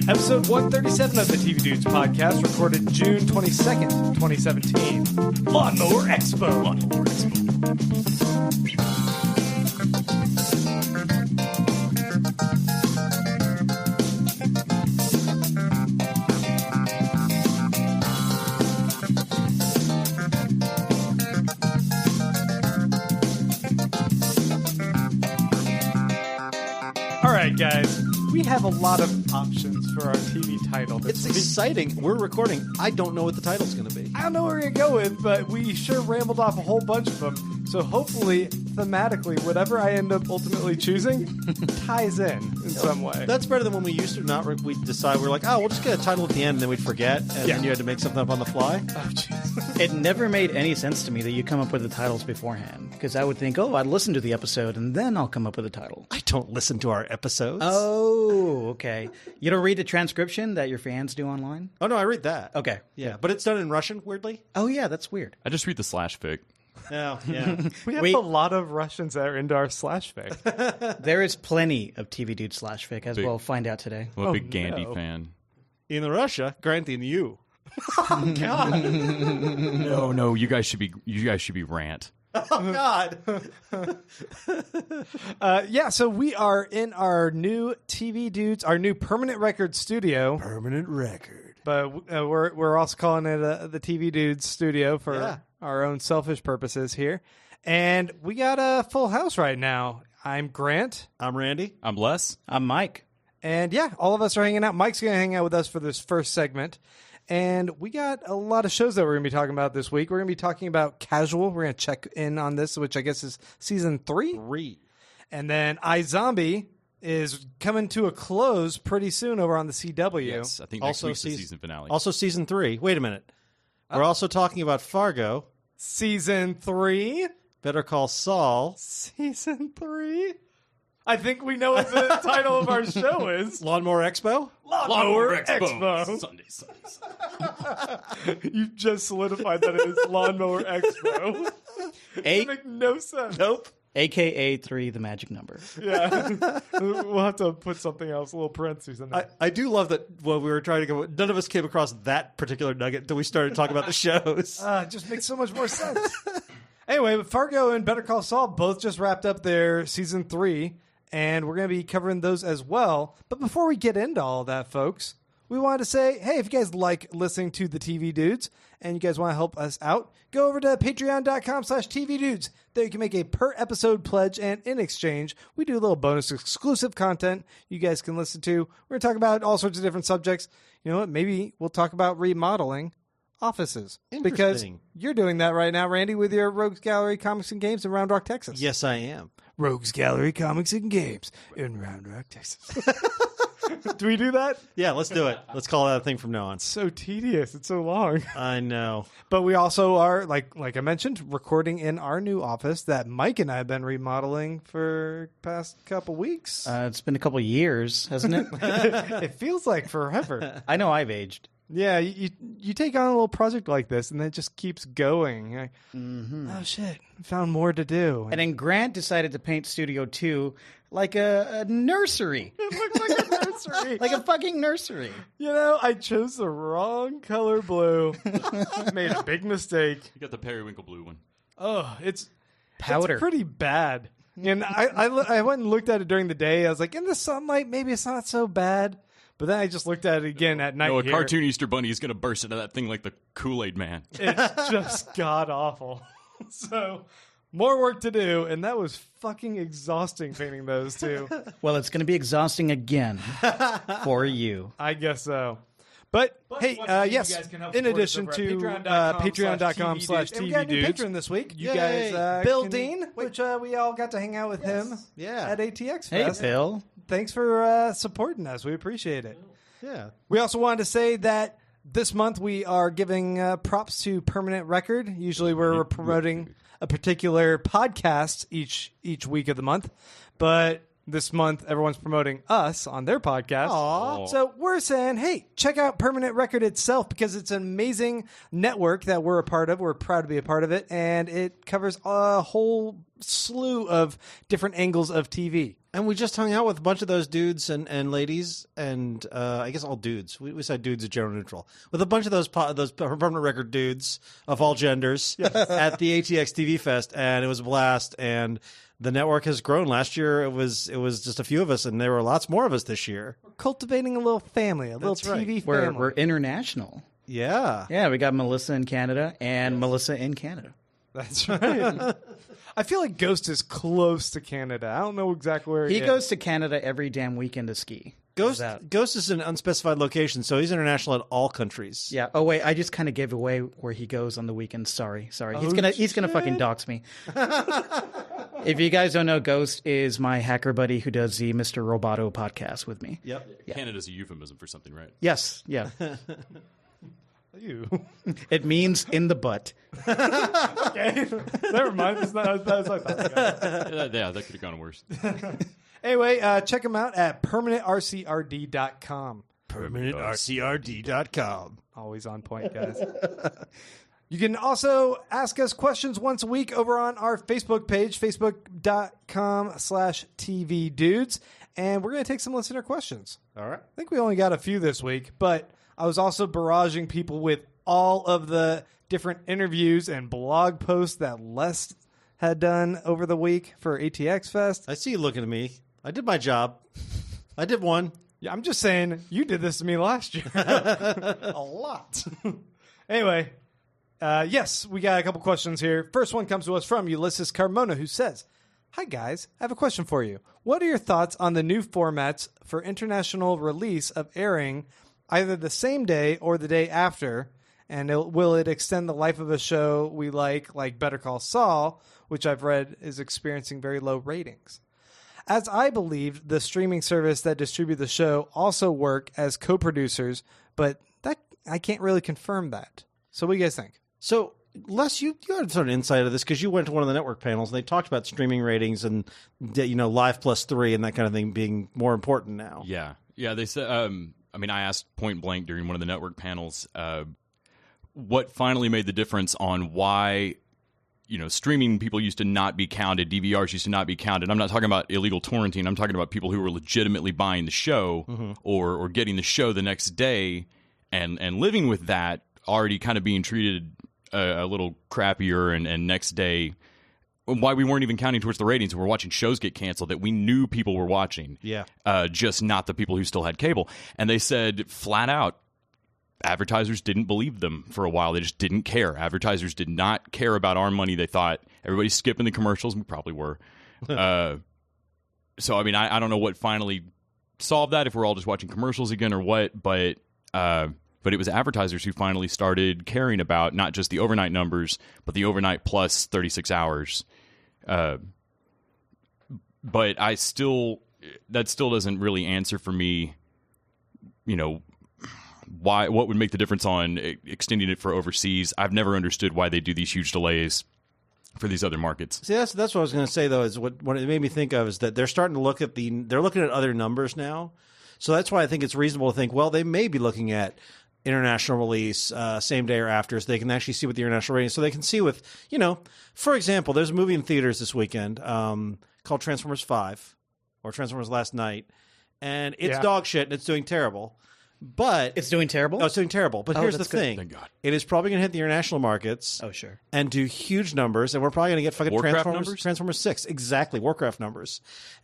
Episode 137 of the TV Dudes podcast, recorded June 22nd, 2017. Lawnmower Expo. Lawnmower Expo. All right, guys. We have a lot of options for our TV title. It's exciting. We're recording. I don't know what the title's going to be. I don't know what we're going to go with, but we sure rambled off a whole bunch of them. So hopefully, thematically, whatever I end up ultimately choosing ties in some way. That's better than when we used to not. We'd decide, we're like, oh, we'll just get a title at the end, and then we'd forget, and then you had to make something up on the fly. Oh, jeez. It never made any sense to me that you come up with the titles beforehand. Because I would think, oh, I'd listen to the episode, and then I'll come up with a title. I don't listen to our episodes. Oh, okay. You don't read the transcription that your fans do online? Oh, no, I read that. Okay. Yeah, but it's done in Russian, weirdly. Oh, yeah, that's weird. I just read the slash fic. Oh, yeah. We have a lot of Russians that are into our slash fic. There is plenty of TV Dude slash fic, as we'll find out today. I'm a big Gandhi fan. In Russia, granting you. Oh, God. No, you guys should be rant. Oh, God. So we are in our new TV Dudes, our new permanent record studio. Permanent record. But we're also calling it the TV Dudes studio for our own selfish purposes here. And we got a full house right now. I'm Grant. I'm Randy. I'm Les. I'm Mike. And yeah, all of us are hanging out. Mike's going to hang out with us for this first segment. And we got a lot of shows that we're going to be talking about this week. We're going to be talking about Casual. We're going to check in on this, which I guess is season 3. And then iZombie is coming to a close pretty soon over on the CW. Yes, I think next week's the season finale. Also season 3. Wait a minute. We're also talking about Fargo. Season 3. Better Call Saul. Season 3. I think we know what the title of our show is. Lawnmower Expo? Lawnmower Expo. Sundays. You've just solidified that it is Lawnmower Expo. That makes no sense. Nope. AKA 3, the magic number. Yeah. We'll have to put something else, a little parentheses in there. I do love that when we were trying to go, none of us came across that particular nugget until we started talking about the shows. It just makes so much more sense. Anyway, Fargo and Better Call Saul both just wrapped up their season 3, and we're going to be covering those as well. But before we get into all of that, folks, we wanted to say, hey, if you guys like listening to the TV Dudes and you guys want to help us out, go over to patreon.com/TV Dudes. There you can make a per episode pledge, and in exchange, we do a little bonus exclusive content you guys can listen to. We're going to talk about all sorts of different subjects. You know what? Maybe we'll talk about remodeling offices. Because you're doing that right now, Randy, with your Rogues Gallery Comics and Games in Round Rock, Texas. Yes, I am. Rogues Gallery Comics and Games in Round Rock, Texas. Do we do that? Yeah, let's do it. Let's call that a thing from now on. It's so tedious. It's so long. I know. But we also are, like I mentioned, recording in our new office that Mike and I have been remodeling for the past couple weeks. It's been a couple years, hasn't it? It feels like forever. I know I've aged. Yeah, you take on a little project like this, and then it just keeps going. You're like, oh, shit, found more to do. And then Grant decided to paint Studio 2 like a nursery. It looked like a nursery. Like a fucking nursery. You know, I chose the wrong color blue. Made a big mistake. You got the periwinkle blue one. Oh, it's powder. It's pretty bad. And I went and looked at it during the day. I was like, in the sunlight, maybe it's not so bad. But then I just looked at it again at night. No, a cartoon Easter Bunny is going to burst into that thing like the Kool-Aid Man. It's just god-awful. So, more work to do, and that was fucking exhausting painting those two. Well, it's going to be exhausting again for you. I guess so. But hey, yes, in addition to patreon.com/TV Dudes, patron this week, you guys, Bill Dean, which we all got to hang out with him at ATX Fest. Hey, Bill. Thanks for supporting us. We appreciate it. Yeah. We also wanted to say that this month we are giving props to Permanent Record. Usually we're promoting a particular podcast each week of the month. But This month, everyone's promoting us on their podcast. Aw. So we're saying, hey, check out Permanent Record itself because it's an amazing network that we're a part of. We're proud to be a part of it, and it covers a whole slew of different angles of TV. And we just hung out with a bunch of those dudes and ladies, and I guess all dudes. We said dudes are gender neutral. With a bunch of those permanent record dudes of all genders at the ATX TV Fest, and it was a blast. And the network has grown. Last year it was just a few of us, and there were lots more of us this year. We're cultivating a little family, a That's little TV We're family. international. Yeah. Yeah, we got Melissa in Canada and Melissa in Canada. That's right. I feel like Ghost is close to Canada. I don't know exactly where He is. goes to Canada every damn weekend to ski. Ghost is an unspecified location, so he's international at all countries. Yeah. Oh wait, I just kind of gave away where he goes on the weekends. Sorry. He's gonna fucking dox me. If you guys don't know, Ghost is my hacker buddy who does the Mr. Roboto podcast with me. Yep. Canada's a euphemism for something, right? Yes. Yeah. You. It means in the butt. Okay. Never mind. That's not like that. Yeah, that could have gone worse. Anyway, check them out at permanentrcrd.com. PermanentRCRD.com. Always on point, guys. You can also ask us questions once a week over on our Facebook page, facebook.com/TV Dudes. And we're going to take some listener questions. All right. I think we only got a few this week, but I was also barraging people with all of the different interviews and blog posts that Les had done over the week for ATX Fest. I see you looking at me. I did my job. I did one. Yeah, I'm just saying, you did this to me last year. A lot. Anyway, yes, we got a couple questions here. First one comes to us from Ulysses Carmona, who says, "Hi, guys. I have a question for you. What are your thoughts on the new formats for international release of airing either the same day or the day after? And will it extend the life of a show we like Better Call Saul, which I've read is experiencing very low ratings? As I believed, the streaming service that distribute the show also work as co-producers, but that I can't really confirm that. So what do you guys think?" So, Les, you had sort of insight of this because you went to one of the network panels and they talked about streaming ratings and, Live plus 3 and that kind of thing being more important now. Yeah. They said. I asked point blank during one of the network panels, what finally made the difference on why, streaming people used to not be counted, DVRs used to not be counted. I'm not talking about illegal torrenting. I'm talking about people who were legitimately buying the show or getting the show the next day and living with that, already kind of being treated a little crappier and next day. Why we weren't even counting towards the ratings. We're watching shows get canceled that we knew people were watching. Yeah. Just not the people who still had cable. And they said flat out, advertisers didn't believe them for a while. They just didn't care. Advertisers did not care about our money. They thought everybody's skipping the commercials. We probably were. I don't know what finally solved that, if we're all just watching commercials again or what, but it was advertisers who finally started caring about not just the overnight numbers, but the overnight plus 36 hours. But that still doesn't really answer for me, what would make the difference on extending it for overseas. I've never understood why they do these huge delays for these other markets. See, that's what I was going to say, though, is what it made me think of is that they're starting to look at they're looking at other numbers now. So that's why I think it's reasonable to think, well, they may be looking at international release same day or after, so they can actually see what the international rating is. So they can see with, for example, there's a movie in theaters this weekend called Transformers 5 or Transformers Last Night, and it's dog shit and it's doing terrible. But It's doing terrible? No, it's doing terrible. But here's the that's good. thing. Thank God. It is probably going to hit the international markets. Oh, sure. And do huge numbers. And we're probably going to get fucking Warcraft numbers? Transformers 6. Exactly. Warcraft numbers.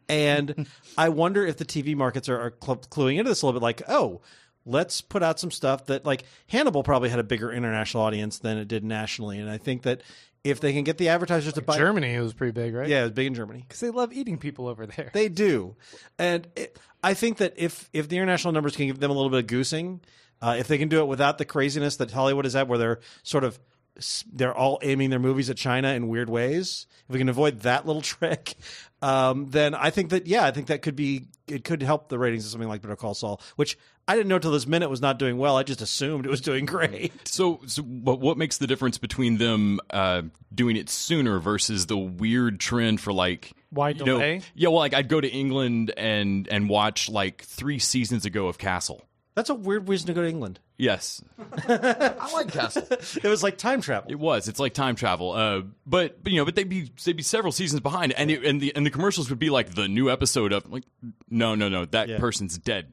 And I wonder if the TV markets are cluing into this a little bit like, oh, let's put out some stuff that, like, Hannibal probably had a bigger international audience than it did nationally. And I think that if they can get the advertisers to buy... Germany, it was pretty big, right? Yeah, it was big in Germany. Because they love eating people over there. They do. And I think that if the international numbers can give them a little bit of goosing, if they can do it without the craziness that Hollywood is at, where they're sort of they're all aiming their movies at China in weird ways, if we can avoid that little trick, then I think that could help the ratings of something like Better Call Saul, which I didn't know till this minute was not doing well. I just assumed it was doing great. So but what makes the difference between them doing it sooner versus the weird trend for like why delay? Yeah, well, like I'd go to England and watch like 3 seasons ago of Castle. That's a weird reason to go to England. Yes, I like Castle. It was like time travel. it was. It's like time travel. But they'd be several seasons behind, and the commercials would be like the new episode of like no, that person's dead.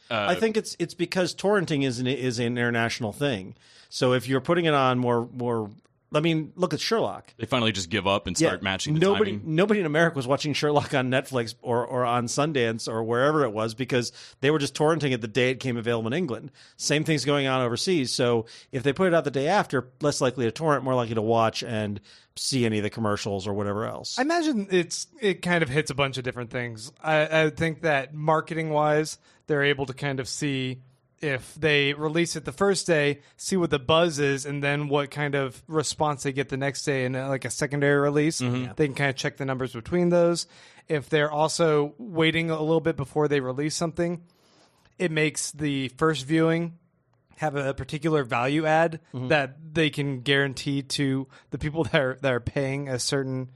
I think it's because torrenting is an international thing. So if you're putting it on more, I mean, look at Sherlock. They finally just give up and start matching the timing. Nobody in America was watching Sherlock on Netflix or on Sundance or wherever it was because they were just torrenting it the day it came available in England. Same thing's going on overseas. So if they put it out the day after, less likely to torrent, more likely to watch and see any of the commercials or whatever else. I imagine it kind of hits a bunch of different things. I think that marketing-wise, they're able to kind of see if they release it the first day, see what the buzz is, and then what kind of response they get the next day in like a secondary release. They can kind of check the numbers between those. If they're also waiting a little bit before they release something, it makes the first viewing have a particular value add that they can guarantee to the people that are paying a certain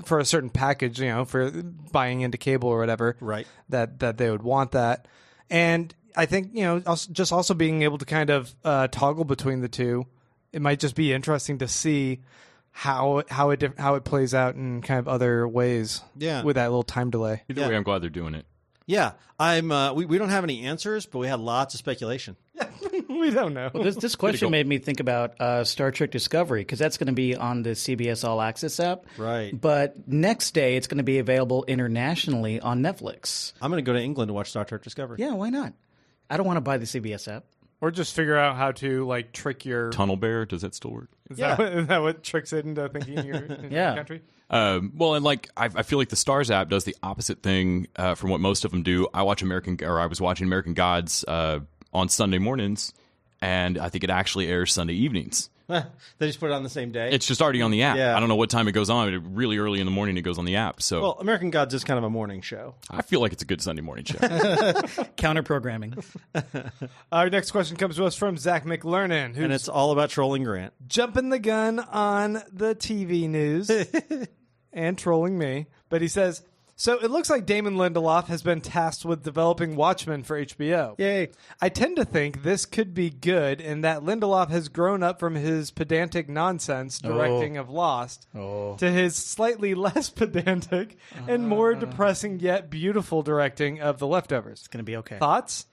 for a certain package, for buying into cable or whatever. Right. That they would want that. And I think, also being able to kind of toggle between the two, it might just be interesting to see how it plays out in kind of other ways. Yeah. With that little time delay. Either way, I'm glad they're doing it. Yeah, we don't have any answers, but we had lots of speculation. We don't know. Well, this question made me think about Star Trek Discovery, because that's going to be on the CBS All Access app. Right. But next day, it's going to be available internationally on Netflix. I'm going to go to England to watch Star Trek Discovery. Yeah, why not? I don't want to buy the CBS app. Or just figure out how to like trick your Tunnel Bear, does that still work? Is that what tricks it into thinking you're in the country? Well, and like I feel like the Stars app does the opposite thing from what most of them do. I was watching American Gods on Sunday mornings, and I think it actually airs Sunday evenings. They just put it on the same day. It's just already on the app. Yeah. I don't know what time it goes on. Really early in the morning, it goes on the app. So, well, American Gods is kind of a morning show. I feel like it's a good Sunday morning show. Counter programming. Our next question comes to us from Zach McLernan, And it's all about trolling Grant. jumping the gun on the TV news and trolling me. But he says, so it looks like Damon Lindelof has been tasked with developing Watchmen for HBO. Yay. I tend to think this could be good in that Lindelof has grown up from his pedantic nonsense directing of Lost to his slightly less pedantic and more depressing yet beautiful directing of The Leftovers. It's going to be okay. Thoughts?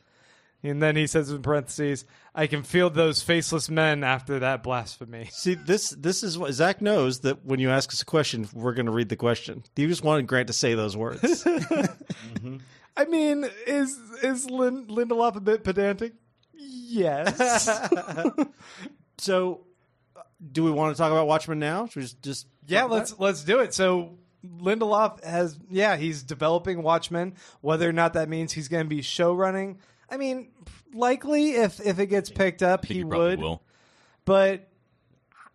And then he says in parentheses, I can feel those faceless men after that blasphemy. See, this is what Zach knows, that when you ask us a question, we're going to read the question. You just wanted Grant to say those words. I mean, is Lindelof a bit pedantic? Yes. So, do we want to talk about Watchmen now? Should we just Yeah, let's do it. So Lindelof he's developing Watchmen. Whether or not that means he's going to be show running, I mean, likely if it gets picked up, he would. Will. But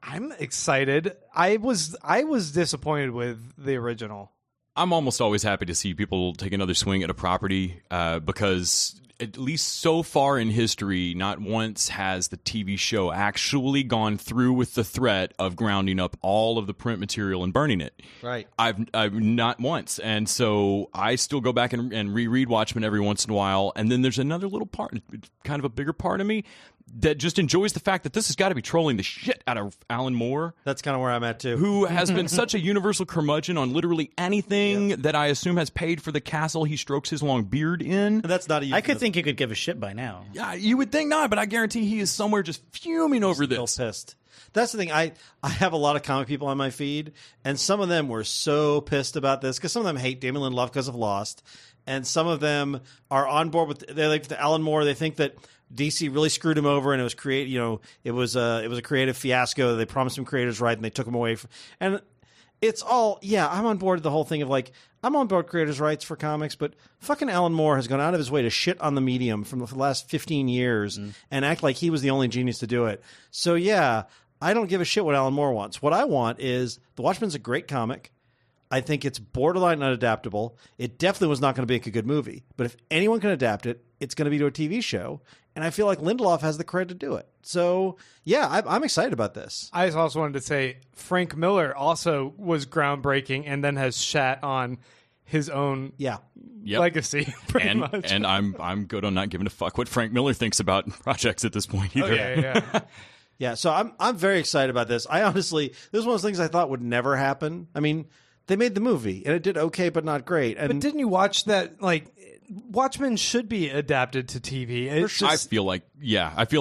I'm excited. I was disappointed with the original. I'm almost always happy to see people take another swing at a property because at least so far in history, not once has the TV show actually gone through with the threat of grounding up all of the print material and burning it. Right. I've not once. And so I still go back and reread Watchmen every once in a while. And then there's another little part, kind of a bigger part of me, that just enjoys the fact that this has got to be trolling the shit out of Alan Moore. That's kind of where I'm at, too. Who has been such a universal curmudgeon on literally anything that I assume has paid for the castle he strokes his long beard in. That's not a I could think you could give a shit by now. Yeah, you would think not, but I guarantee he is somewhere just fuming over Still this. pissed. That's the thing. I have a lot of comic people on my feed, and some of them were so pissed about this because some of them hate Damon Lindelof because of Lost, and some of them are on board with they like the Alan Moore. They think that DC really screwed him over, and it was it was a creative fiasco. They promised him creators' right, and they took him away. it's all, I'm on board with the whole thing of like, I'm on board creators' rights for comics, but fucking Alan Moore has gone out of his way to shit on the medium from the last 15 years and act like he was the only genius to do it. So I don't give a shit what Alan Moore wants. What I want is The Watchmen's a great comic. I think it's borderline unadaptable. It definitely was not going to make a good movie. But if anyone can adapt it, it's going to be to a TV show. And I feel like Lindelof has the cred to do it. So, I'm excited about this. I also wanted to say Frank Miller also was groundbreaking and then has shat on his own legacy pretty much. And I'm good on not giving a fuck what Frank Miller thinks about projects at this point either. Yeah. Yeah, so I'm very excited about this. I honestly, this is one of those things I thought would never happen. I mean, they made the movie, and it did okay, but not great. And but didn't you watch that, like, Watchmen should be adapted to TV. I feel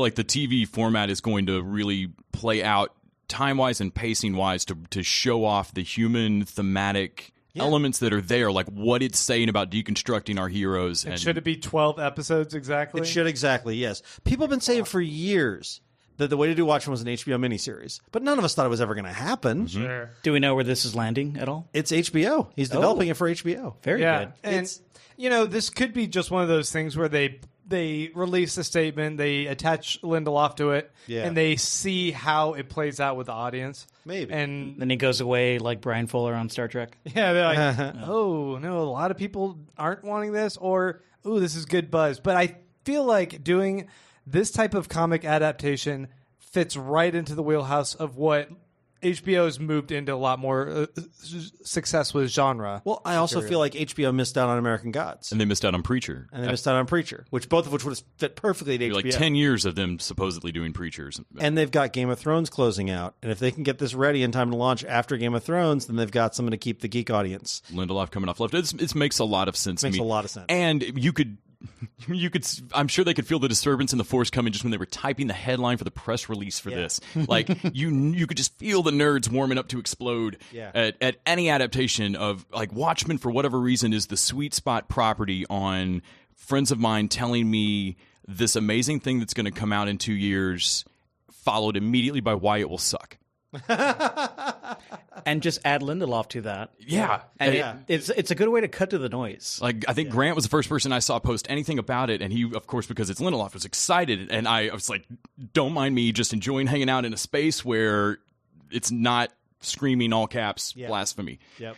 like the TV format is going to really play out time-wise and pacing-wise to show off the human thematic elements that are there, like what it's saying about deconstructing our heroes. And should it be 12 episodes exactly? It should exactly, yes. People have been saying for years that the way to do Watchmen was an HBO miniseries, but none of us thought it was ever going to happen. Sure. Do we know where this is landing at all? It's HBO. He's developing it for HBO. Very good. And this could be just one of those things where they release a statement, they attach Lindelof to it, and they see how it plays out with the audience. Maybe. And then he goes away like Brian Fuller on Star Trek. Yeah, they're like, oh, no, a lot of people aren't wanting this, or, ooh, this is good buzz. But I feel like doing this type of comic adaptation fits right into the wheelhouse of what HBO's moved into a lot more success with genre. Well, I also feel like HBO missed out on American Gods. And they missed out on Preacher. And they missed out on Preacher, both of which would have fit perfectly to HBO. Like 10 years of them supposedly doing Preachers. And they've got Game of Thrones closing out. And if they can get this ready in time to launch after Game of Thrones, then they've got something to keep the geek audience. Lindelof coming off left. It makes a lot of sense to me. Makes a lot of sense. And you could, I'm sure they could feel the disturbance in the force coming just when they were typing the headline for the press release for this. Like, you could just feel the nerds warming up to explode at any adaptation of, like, Watchmen, for whatever reason, is the sweet spot property on friends of mine telling me this amazing thing that's going to come out in 2 years, followed immediately by why it will suck. And just add Lindelof to that. Yeah. And it's a good way to cut to the noise. Like, I think Grant was the first person I saw post anything about it, and he, of course, because it's Lindelof, was excited, and I was like, don't mind me, just enjoying hanging out in a space where it's not screaming all caps blasphemy. Yep.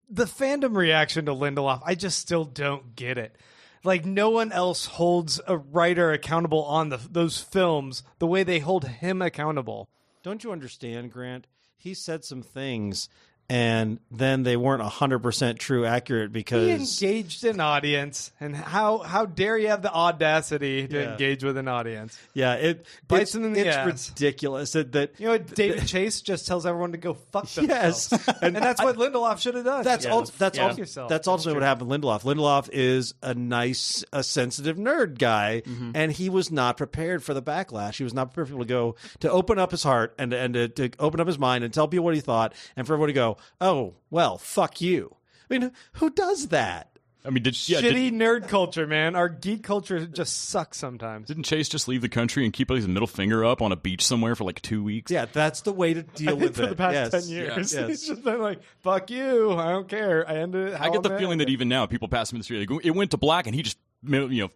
The fandom reaction to Lindelof, I just still don't get it. Like, no one else holds a writer accountable on those films the way they hold him accountable. Don't you understand, Grant? He said some things, and then they weren't 100% true accurate because... He engaged an audience, and how dare you have the audacity to engage with an audience? Yeah, it bites them in the ass. It's ridiculous. That you know what, David Chase just tells everyone to go fuck themselves. Yes. and that's what Lindelof should have done. That's ultimately what happened with Lindelof. Lindelof is a sensitive nerd guy, and he was not prepared for the backlash. He was not prepared for people to open up his heart and to open up his mind and tell people what he thought, and for everyone to go, oh, well, fuck you. I mean, who does that? I mean, shitty nerd culture, man. Our geek culture just sucks sometimes. Didn't Chase just leave the country and keep his middle finger up on a beach somewhere for like 2 weeks? Yeah, that's the way to deal with it. For the past 10 years. Yes. He's just been like, fuck you. I don't care. I ended it. I get the feeling that even now, people pass him in the street. Like, it went to black and he just,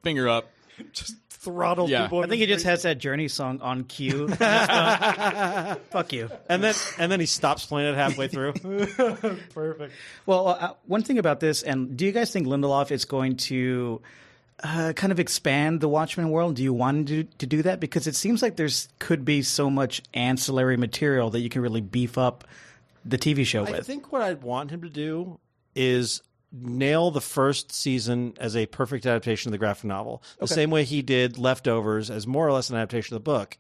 finger up. Just throttled people. I think he just has that Journey song on cue. Fuck you. And then he stops playing it halfway through. Perfect. Well, one thing about this, and do you guys think Lindelof is going to kind of expand the Watchmen world? Do you want to do that? Because it seems like could be so much ancillary material that you can really beef up the TV show with. I think what I'd want him to do is nail the first season as a perfect adaptation of the graphic novel, the same way he did Leftovers as more or less an adaptation of the book.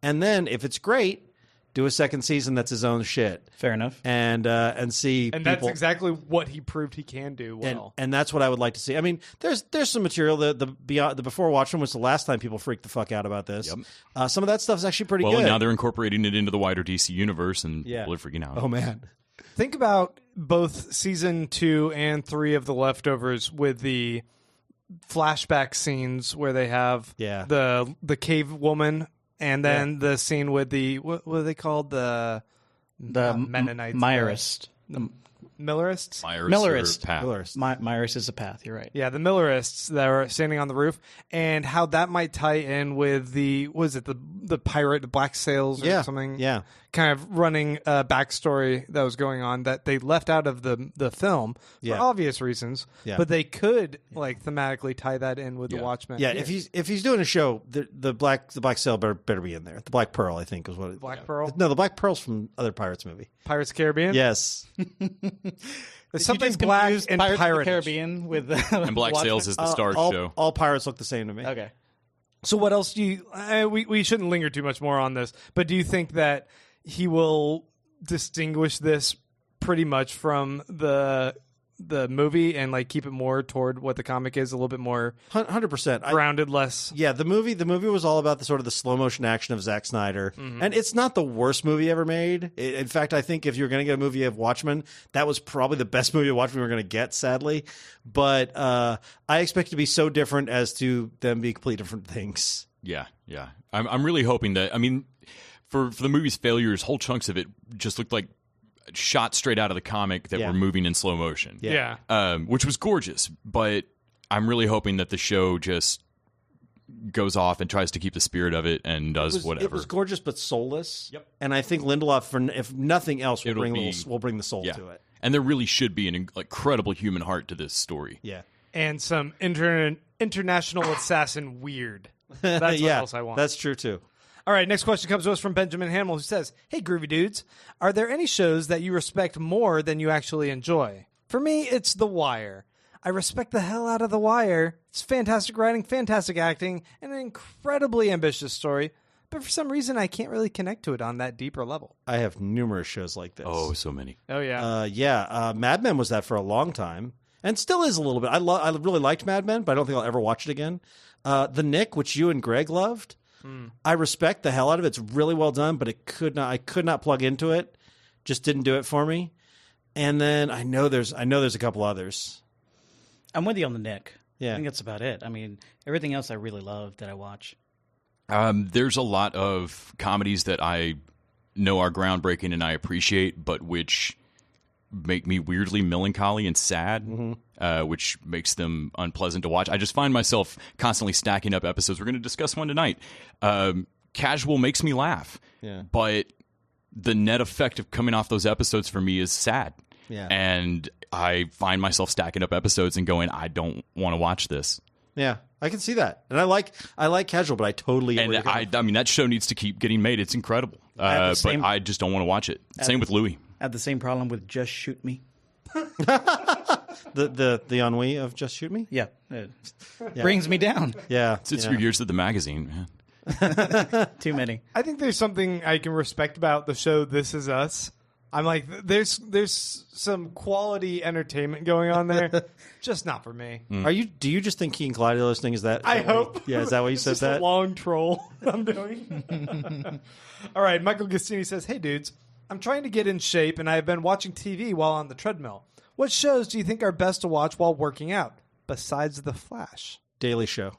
And then, if it's great, do a second season that's his own shit. Fair enough. And see, and that's exactly what he proved he can do well. And that's what I would like to see. I mean, there's some material. The Before Watchmen was the last time people freaked the fuck out about this. Yep. Some of that stuff's actually pretty good. Well, now they're incorporating it into the wider DC universe, and people are freaking out. Oh man. Think about both season 2 and 3 of The Leftovers with the flashback scenes where they have the cave woman, and then the scene with the what are they called, the The Mennonites. Myerist. Millerists? Millerist. Path. Myerist is a path. You're right. Yeah, the Millerists that were standing on the roof, and how that might tie in with the pirate, the Black Sails or something? Yeah. Kind of running backstory that was going on that they left out of the film for obvious reasons, but they could thematically tie that in with the Watchmen. Yeah, if he's doing a show, the Black Sail better be in there. The Black Pearl, I think, is what it Black Pearl? No, the Black Pearl's from other Pirates movie. Pirates of the Caribbean? Yes. There's something black and Pirates of the pirate. Caribbean with And Black Sails is the Stars show. All pirates look the same to me. Okay. So what else do you... we shouldn't linger too much more on this, but do you think that he will distinguish this pretty much from the movie and keep it more toward what the comic is, a little bit more 100%. grounded, less... Yeah, the movie was all about the sort of the slow motion action of Zack Snyder, and it's not the worst movie ever made. In fact, I think if you're going to get a movie of Watchmen, that was probably the best movie of Watchmen we're going to get, sadly. But I expect it to be so different as to them be completely different things. Yeah. I'm really hoping that. I mean, for the movie's failures, whole chunks of it just looked like shot straight out of the comic that were moving in slow motion. Yeah. Which was gorgeous, but I'm really hoping that the show just goes off and tries to keep the spirit of it and does whatever. It was gorgeous but soulless. Yep. And I think Lindelof, if nothing else, will bring the soul Yeah. to it. And there really should be an incredible human heart to this story. Yeah. And some international assassin weird. That's what else I want. That's true too. All right, next question comes to us from Benjamin Hamill, who says, "Hey, Groovy Dudes, are there any shows that you respect more than you actually enjoy? For me, it's The Wire. I respect the hell out of The Wire. It's fantastic writing, fantastic acting, and an incredibly ambitious story, but for some reason, I can't really connect to it on that deeper level." I have numerous shows like this. Oh, so many. Oh, yeah. Mad Men was that for a long time, and still is a little bit. I really liked Mad Men, but I don't think I'll ever watch it again. The Nick, which you and Greg loved. I respect the hell out of it. It's really well done, but I could not plug into it. Just didn't do it for me. And then I know there's a couple others. I'm with you on the Nick. Yeah. I think that's about it. I mean, everything else I really love that I watch. There's a lot of comedies that I know are groundbreaking and I appreciate, but which make me weirdly melancholy and sad, which makes them unpleasant to watch. I just find myself constantly stacking up episodes. We're going to discuss one tonight. Casual makes me laugh, but the net effect of coming off those episodes for me is sad. Yeah. And I find myself stacking up episodes and going, I don't want to watch this. Yeah, I can see that. And I like Casual, but I totally get And where you're going. I mean, that show needs to keep getting made. It's incredible. But I just don't want to watch it. Same with Louis. I have the same problem with Just Shoot Me. the ennui of Just Shoot Me? Yeah. Brings me down. Yeah. It's your years at the magazine, man. Too many. I think there's something I can respect about the show This Is Us. I'm like, there's some quality entertainment going on there, just not for me. Do you just think Key and Clyde are listening? Is that? I hope. Yeah, is that what you said? Just a long troll I'm doing. All right, Michael Gastini says, "Hey dudes, I'm trying to get in shape, and I have been watching TV while on the treadmill. What shows do you think are best to watch while working out besides The Flash?" Daily Show.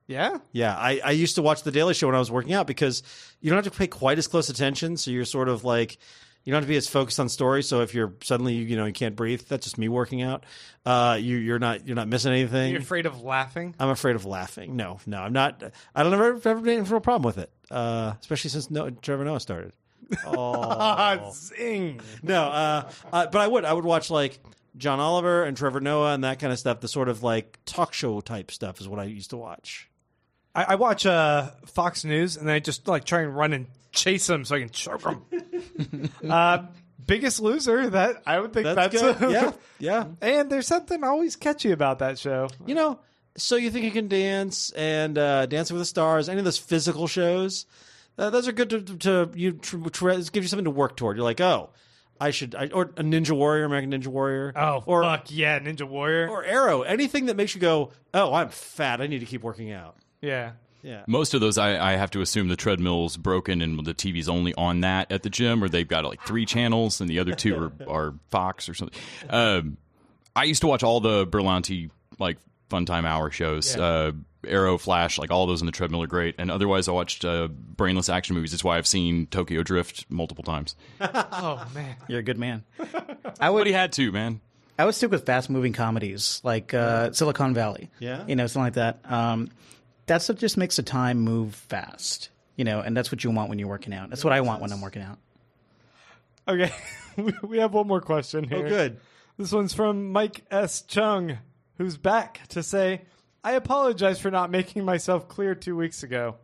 Yeah? Yeah, I used to watch The Daily Show when I was working out because you don't have to pay quite as close attention, so you're sort of like. You don't have to be as focused on story. So if you're suddenly, you can't breathe, that's just me working out. You're not missing anything. You're afraid of laughing? I'm afraid of laughing. No, I'm not. I don't ever been a problem with it, especially since Trevor Noah started. Oh, zing! No, but I would watch like John Oliver and Trevor Noah and that kind of stuff. The sort of like talk show type stuff is what I used to watch. I watch Fox News, and I just try and run and chase them so I can choke them. Biggest Loser, that I would think that's good. Yeah. And there's something always catchy about that show. So You Think You Can Dance and Dancing with the Stars, any of those physical shows, those are good to give you something to work toward. You're like, oh, or a Ninja Warrior, American Ninja Warrior. Oh, or, fuck yeah, Ninja Warrior. Or Arrow, anything that makes you go, oh, I'm fat, I need to keep working out. Yeah. Most of those, I have to assume the treadmill's broken and the TV's only on that at the gym, or they've got 3 channels and the other 2 are Fox or something. I used to watch all the Berlanti Fun Time Hour shows. Arrow, Flash, like all those in the treadmill are great. And otherwise, I watched brainless action movies. That's why I've seen Tokyo Drift multiple times. Oh man, You're a good man. But he had to, man. I would stick with fast-moving comedies like Silicon Valley. Yeah. Something like that. That stuff just makes the time move fast. And that's what you want when you're working out. That's what I want when I'm working out. Okay, we have one more question here. Oh, good. This one's from Mike S. Chung, who's back to say, I apologize for not making myself clear 2 weeks ago.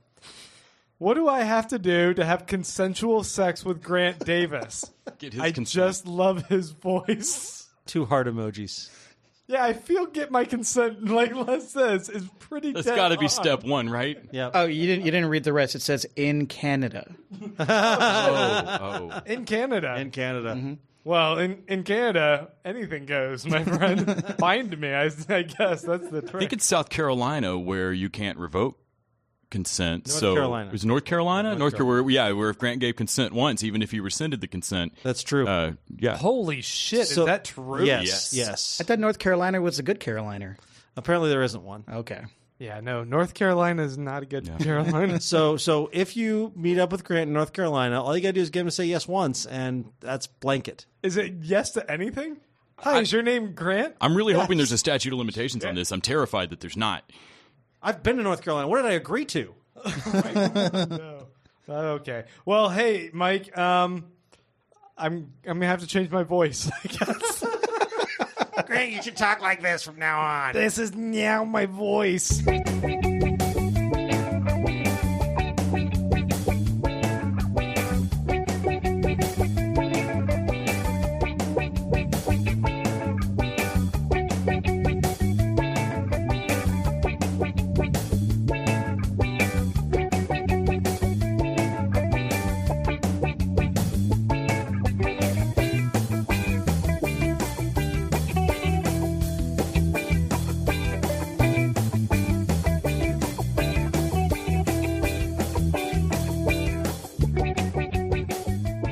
What do I have to do to have consensual sex with Grant Davis? Get his I consent. just love his voice. 2 heart emojis. Yeah, I feel get my consent, like Les says, is pretty That's dead got to be on. step one, right? Yeah. Oh, you didn't read the rest. It says in Canada. Oh. In Canada. In Canada. Mm-hmm. Well, in Canada, anything goes, my friend. Find me, I guess. That's the trick. I think it's South Carolina where you can't revoke consent. North Carolina. It was North Carolina? North Carolina, where if Grant gave consent once, even if he rescinded the consent. That's true. Yeah. Holy shit, So- is that true? Yes. I thought North Carolina was a good Carolina. Apparently there isn't one. Okay. Yeah, no, North Carolina is not a good Carolina. So if you meet up with Grant in North Carolina, all you got to do is get him to say yes once, and that's blanket. Is it yes to anything? Hi, is your name Grant? I'm really hoping there's a statute of limitations on this. I'm terrified that there's not. I've been to North Carolina. What did I agree to? No. Okay. Well, hey, Mike, I'm gonna have to change my voice, I guess. Grant, you should talk like this from now on. This is now my voice.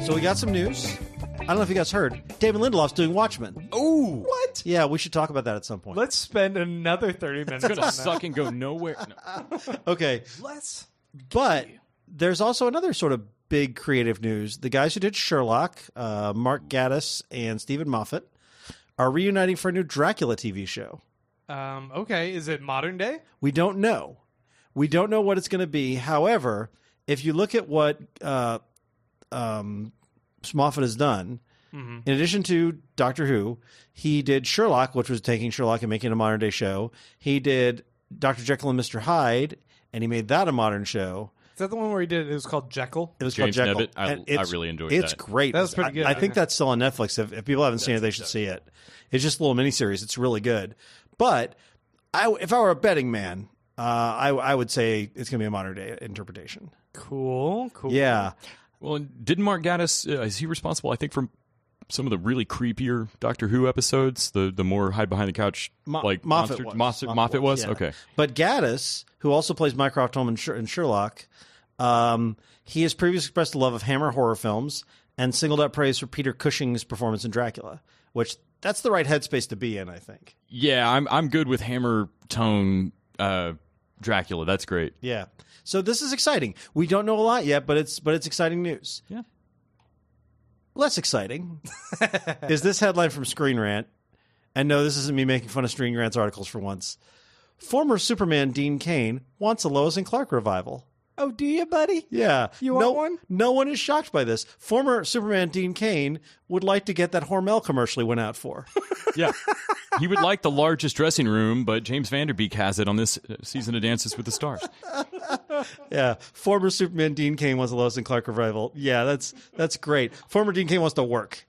So we got some news. I don't know if you guys heard. David Lindelof's doing Watchmen. Oh, What? Yeah, we should talk about that at some point. Let's spend another 30 minutes on it's gonna that. suck and go nowhere. No. Okay. Let's. But there's also another sort of big creative news. The guys who did Sherlock, Mark Gatiss and Stephen Moffat, are reuniting for a new Dracula TV show. Okay, is it modern day? We don't know. We don't know what it's going to be. However, if you look at what Moffat has done, in addition to Doctor Who, he did Sherlock, which was taking Sherlock and making it a modern day show. He did Dr. Jekyll and Mr. Hyde, and he made that a modern show. Is that the one where he did it? It was called Jekyll. It was James called Jekyll. Nebbit. I And it's- really enjoyed It's that. great. That was pretty good. I think that's still on Netflix. If people haven't seen it, they should see it. It's just a little miniseries. It's really good. But if I were a betting man, I would say it's going to be a modern day interpretation. Cool. Yeah. Well, didn't Mark Gatiss, is he responsible, I think, for some of the really creepier Doctor Who episodes? The more hide behind the couch, like Moffat monster- was. Moffat was? Yeah. Okay. But Gatiss, who also plays Mycroft Holmes in Sherlock, he has previously expressed a love of Hammer horror films and singled out praise for Peter Cushing's performance in Dracula, which that's the right headspace to be in, I think. Yeah, I'm good with Hammer tone Dracula. That's great. Yeah. So this is exciting. We don't know a lot yet, but it's exciting news. Yeah. Less exciting is this headline from Screen Rant. And no, this isn't me making fun of Screen Rant's articles for once. Former Superman Dean Cain wants a Lois and Clark revival. Oh, do you, buddy? Yeah. You want one? No one is shocked by this. Former Superman Dean Cain would like to get that Hormel commercial he went out for. Yeah. He would like the largest dressing room, but James Vanderbeek has it on this season of Dances with the Stars. Yeah. Former Superman Dean Cain wants a Lois and Clark revival. Yeah, that's great. Former Dean Cain wants to work.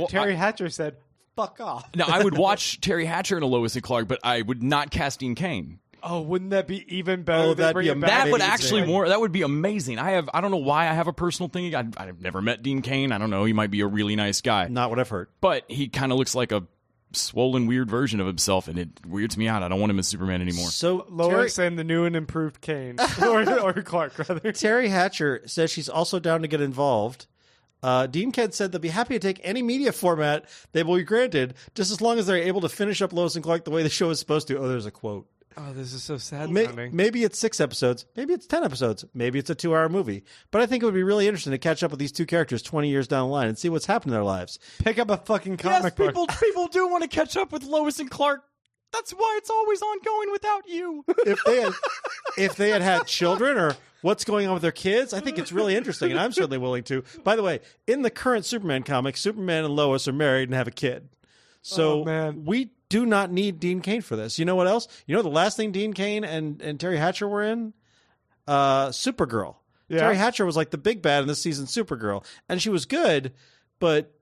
Terry Hatcher said, fuck off. Now, I would watch Terry Hatcher and a Lois and Clark, but I would not cast Dean Cain. Oh, wouldn't that be even better? Oh, They that'd bring be it back. That would Amazing. actually that would be amazing. I don't know why I have a personal thing. I've never met Dean Cain. I don't know. He might be a really nice guy, Not what I've heard. but he kind of looks like a swollen, weird version of himself, and it weirds me out. I don't want him as Superman anymore. So Lois and the new and improved Kane. or Clark, rather. Terry Hatcher says she's also down to get involved. Dean Cain said they'll be happy to take any media format they will be granted, just as long as they're able to finish up Lois and Clark the way the show is supposed to. Oh, there's a quote. Oh, this is so sad. Maybe it's 6 episodes. Maybe it's 10 episodes. Maybe it's a 2-hour movie. But I think it would be really interesting to catch up with these two characters 20 years down the line and see what's happened in their lives. Pick up a fucking comic book. People do want to catch up with Lois and Clark. That's why it's always ongoing without you. If they had children or what's going on with their kids, I think it's really interesting, and I'm certainly willing to. By the way, in the current Superman comic, Superman and Lois are married and have a kid. So we do not need Dean Cain for this. You know what else? You know the last thing Dean Cain and Terry Hatcher were in? Supergirl. Yeah. Terry Hatcher was like the big bad in this season's Supergirl, and she was good, but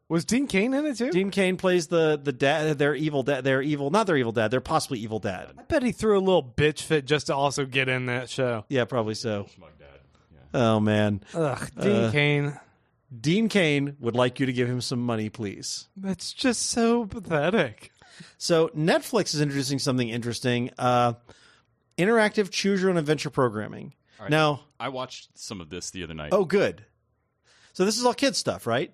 was Dean Cain in it too? Dean Cain plays the dad, their evil dad, not their evil dad, their possibly evil dad. I bet he threw a little bitch fit just to also get in that show. Yeah, probably so. Oh man. Ugh, Dean Cain. Dean Cain would like you to give him some money, please. That's just so pathetic. So Netflix is introducing something interesting. Interactive choose your own adventure programming. Right. Now, I watched some of this the other night. Oh, good. So this is all kids stuff, right?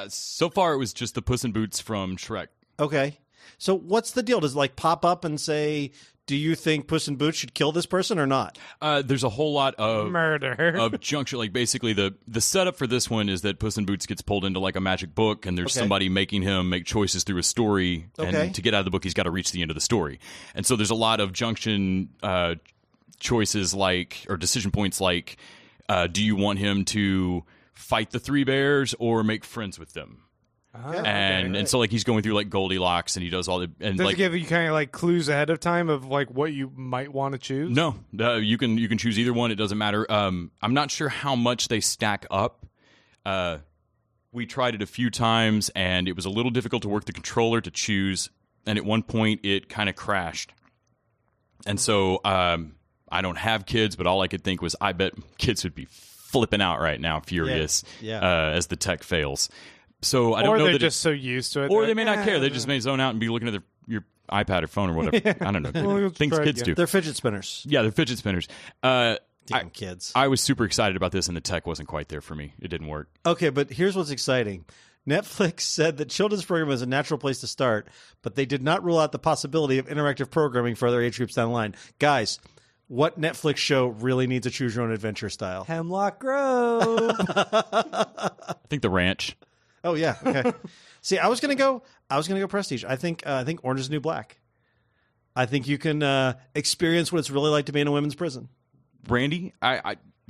So far, it was just the Puss in Boots from Shrek. Okay. So what's the deal? Does it like pop up and say, do you think Puss in Boots should kill this person or not? There's a whole lot of murder of junction. Like basically, the setup for this one is that Puss in Boots gets pulled into like a magic book, and there's somebody making him make choices through a story. And to get out of the book, he's got to reach the end of the story. And so there's a lot of junction choices, like or decision points, like do you want him to fight the three bears or make friends with them? And so like he's going through like Goldilocks, and he does all the and does like it give you kind of like clues ahead of time of like what you might want to choose? No, you can choose either one. It doesn't matter. I'm not sure how much they stack up. We tried it a few times, and it was a little difficult to work the controller to choose. And at one point, it kind of crashed. And so I don't have kids, but all I could think was, I bet kids would be flipping out right now, furious, as the tech fails. So I don't know that they're just so used to it, or they may not care. They just may zone out and be looking at your iPad or phone or whatever. I don't know. Well, things kids do. They're fidget spinners. Yeah, they're fidget spinners. Damn kids. I was super excited about this, and the tech wasn't quite there for me. It didn't work. Okay, but here's what's exciting. Netflix said that children's programming is a natural place to start, but they did not rule out the possibility of interactive programming for other age groups down the line. Guys, what Netflix show really needs a choose your own adventure style? Hemlock Grove. I think The Ranch. Oh yeah. Okay. See, I was gonna go Prestige. I think Orange is the New Black. I think you can experience what it's really like to be in a women's prison. Randy,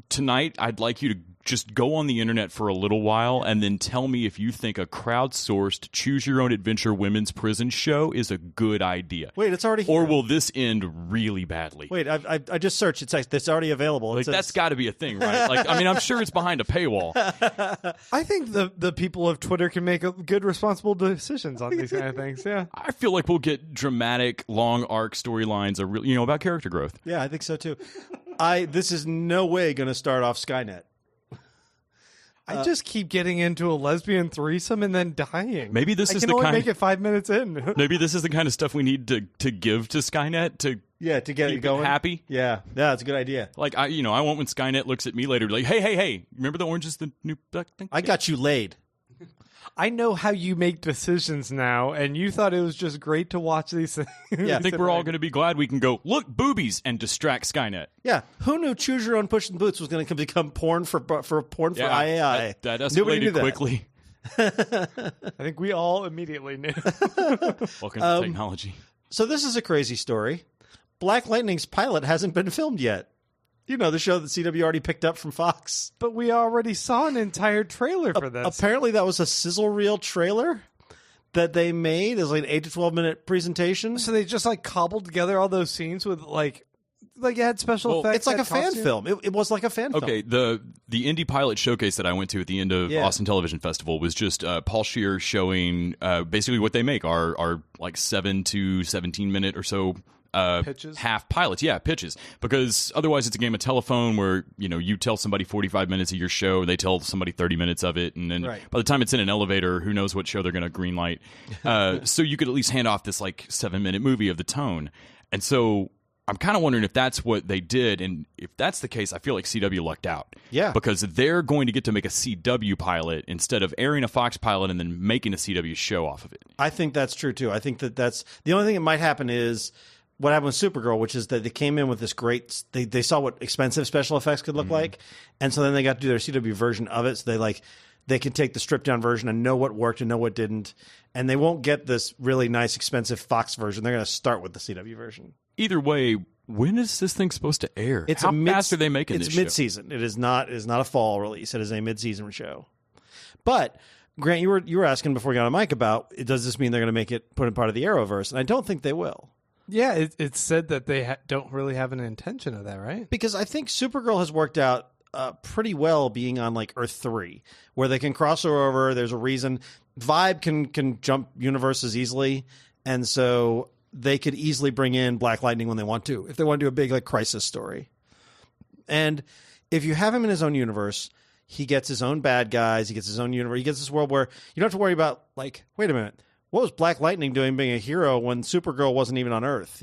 tonight I'd like you to just go on the internet for a little while and then tell me if you think a crowdsourced choose your own adventure women's prison show is a good idea. Wait, it's already here. Or will this end really badly? Wait, I just searched. It's already available. Like, that's got to be a thing, right? Like, I mean, I'm sure it's behind a paywall. I think the people of Twitter can make good, responsible decisions on these kind of things. Yeah, I feel like we'll get dramatic, long arc storylines, about character growth. Yeah, I think so too. This is no way going to start off Skynet. I just keep getting into a lesbian threesome and then dying. Maybe this is the kind. I can only kind. Make it 5 minutes in. Maybe this is the kind of stuff we need to give to Skynet to get keep it going. Happy. Yeah, that's a good idea. Like I want when Skynet looks at me later, like, hey, remember the Orange is the New Black thing? I got you laid. I know how you make decisions now, and you thought it was just great to watch these things. Yeah, I think we're all going to be glad we can go, look, boobies, and distract Skynet. Yeah, who knew Choose Your Own Push and Boots was going to become porn for IAI? That escalated quickly. I think we all immediately knew. Welcome to technology. So this is a crazy story. Black Lightning's pilot hasn't been filmed yet. You know, the show that CW already picked up from Fox. But we already saw an entire trailer for this. Apparently that was a sizzle reel trailer that they made as like an 8 to 12 minute presentation. So they just like cobbled together all those scenes with like it had special effects. It's like a fan film. It was like a fan film. Okay, the indie pilot showcase that I went to at the end of Austin Television Festival was just Paul Scheer showing basically what they make are like 7 to 17 minute or so pitches? Half pilots, pitches, because otherwise it's a game of telephone where you tell somebody 45 minutes of your show, they tell somebody 30 minutes of it, and then by the time it's in an elevator, who knows what show they're going to greenlight. So you could at least hand off this like 7-minute movie of the tone. And so I'm kind of wondering if that's what they did, and if that's the case, I feel like CW lucked out. Yeah, because they're going to get to make a CW pilot instead of airing a Fox pilot and then making a CW show off of it. I think that's true too. I think that's the only thing that might happen is what happened with Supergirl, which is that they came in with this great. They saw what expensive special effects could look like, and so then they got to do their CW version of it. So they can take the stripped down version and know what worked and know what didn't, and they won't get this really nice expensive Fox version. They're going to start with the CW version. Either way, when is this thing supposed to air? How fast are they making this show? It's mid-season. It is not a fall release. It is a mid-season show. But Grant, you were asking before you got on mic about, does this mean they're going to make it put in part of the Arrowverse? And I don't think they will. Yeah, it's said that they don't really have an intention of that, right? Because I think Supergirl has worked out pretty well being on like Earth 3, where they can cross over. There's a reason. Vibe can jump universes easily, and so they could easily bring in Black Lightning when they want to, if they want to do a big like crisis story. And if you have him in his own universe, he gets his own bad guys. He gets his own universe. He gets this world where you don't have to worry about like, wait a minute, what was Black Lightning doing being a hero when Supergirl wasn't even on Earth,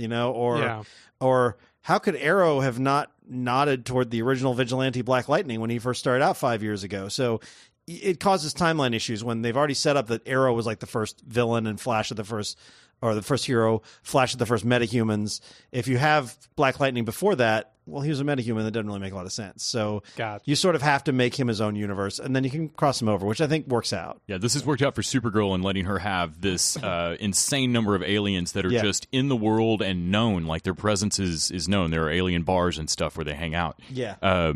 or how could Arrow have not nodded toward the original vigilante Black Lightning when he first started out 5 years ago? So it causes timeline issues when they've already set up that Arrow was like the first villain and Flash at the first, or the first hero, Flash at the first metahumans. If you have Black Lightning before that, well, he was a metahuman. That doesn't really make a lot of sense. So you sort of have to make him his own universe, and then you can cross him over, which I think works out. Yeah, this has worked out for Supergirl and letting her have this insane number of aliens that are just in the world and known. Like their presence is known. There are alien bars and stuff where they hang out. Yeah.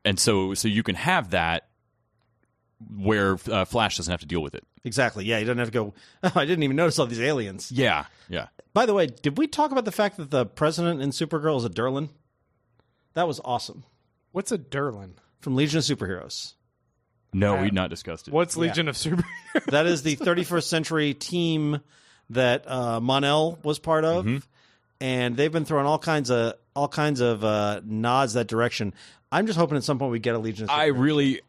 And so you can have that where Flash doesn't have to deal with it. Exactly. Yeah, he doesn't have to go, oh, I didn't even notice all these aliens. Yeah. By the way, did we talk about the fact that the president in Supergirl is a Durlan? That was awesome. What's a Durlan? From Legion of Superheroes. No, we've not discussed it. What's Legion of Superheroes? That is the 31st century team that Mon-El was part of, and they've been throwing all kinds of nods that direction. I'm just hoping at some point we get a Legion of Superheroes.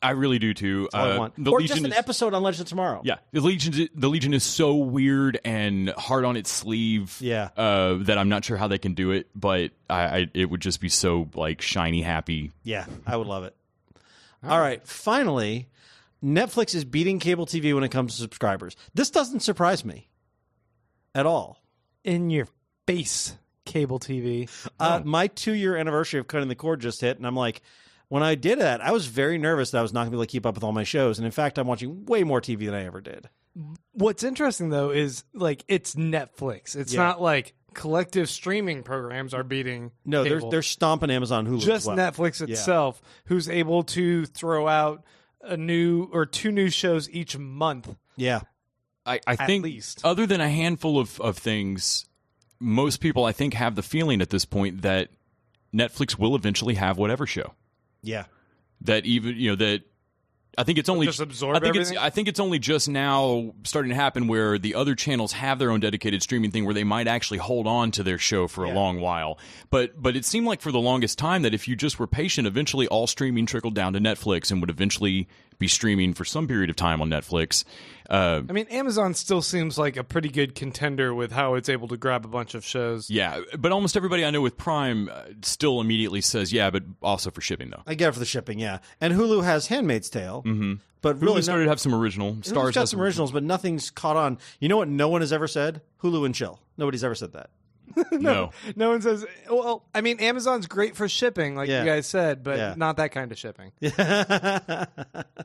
I really do too. That's all I want. Or just an episode on Legends of Tomorrow. Yeah, the Legion is so weird and hard on its sleeve. Yeah, that I'm not sure how they can do it, but it would just be so like shiny happy. Yeah, I would love it. All right, finally, Netflix is beating cable TV when it comes to subscribers. This doesn't surprise me at all. In your face, cable TV. My 2-year anniversary of cutting the cord just hit, and I'm like, when I did that, I was very nervous that I was not going to be able to keep up with all my shows. And in fact, I'm watching way more TV than I ever did. What's interesting, though, is like it's Netflix. It's not like collective streaming programs are beating cable. They're stomping Amazon, Hulu. Just Netflix itself, who's able to throw out a new or 2 new shows each month. Yeah. I think, least. Other than a handful of things, most people, I think, have the feeling at this point that Netflix will eventually have whatever show. Yeah, that even that I think it's only just absorb everything? I think it's only just now starting to happen where the other channels have their own dedicated streaming thing where they might actually hold on to their show for a long while. But it seemed like for the longest time that if you just were patient, eventually all streaming trickled down to Netflix and would eventually be streaming for some period of time on Netflix. I mean, Amazon still seems like a pretty good contender with how it's able to grab a bunch of shows. Yeah, but almost everybody I know with Prime still immediately says, yeah, but also for shipping, though. I get it for the shipping, yeah. And Hulu has Handmaid's Tale. Mm-hmm. But Hulu really started to have some original. Star's got some originals, but nothing's caught on. You know what no one has ever said? Hulu and chill. Nobody's ever said that. No one says. Well, I mean, Amazon's great for shipping, like you guys said, but not that kind of shipping. A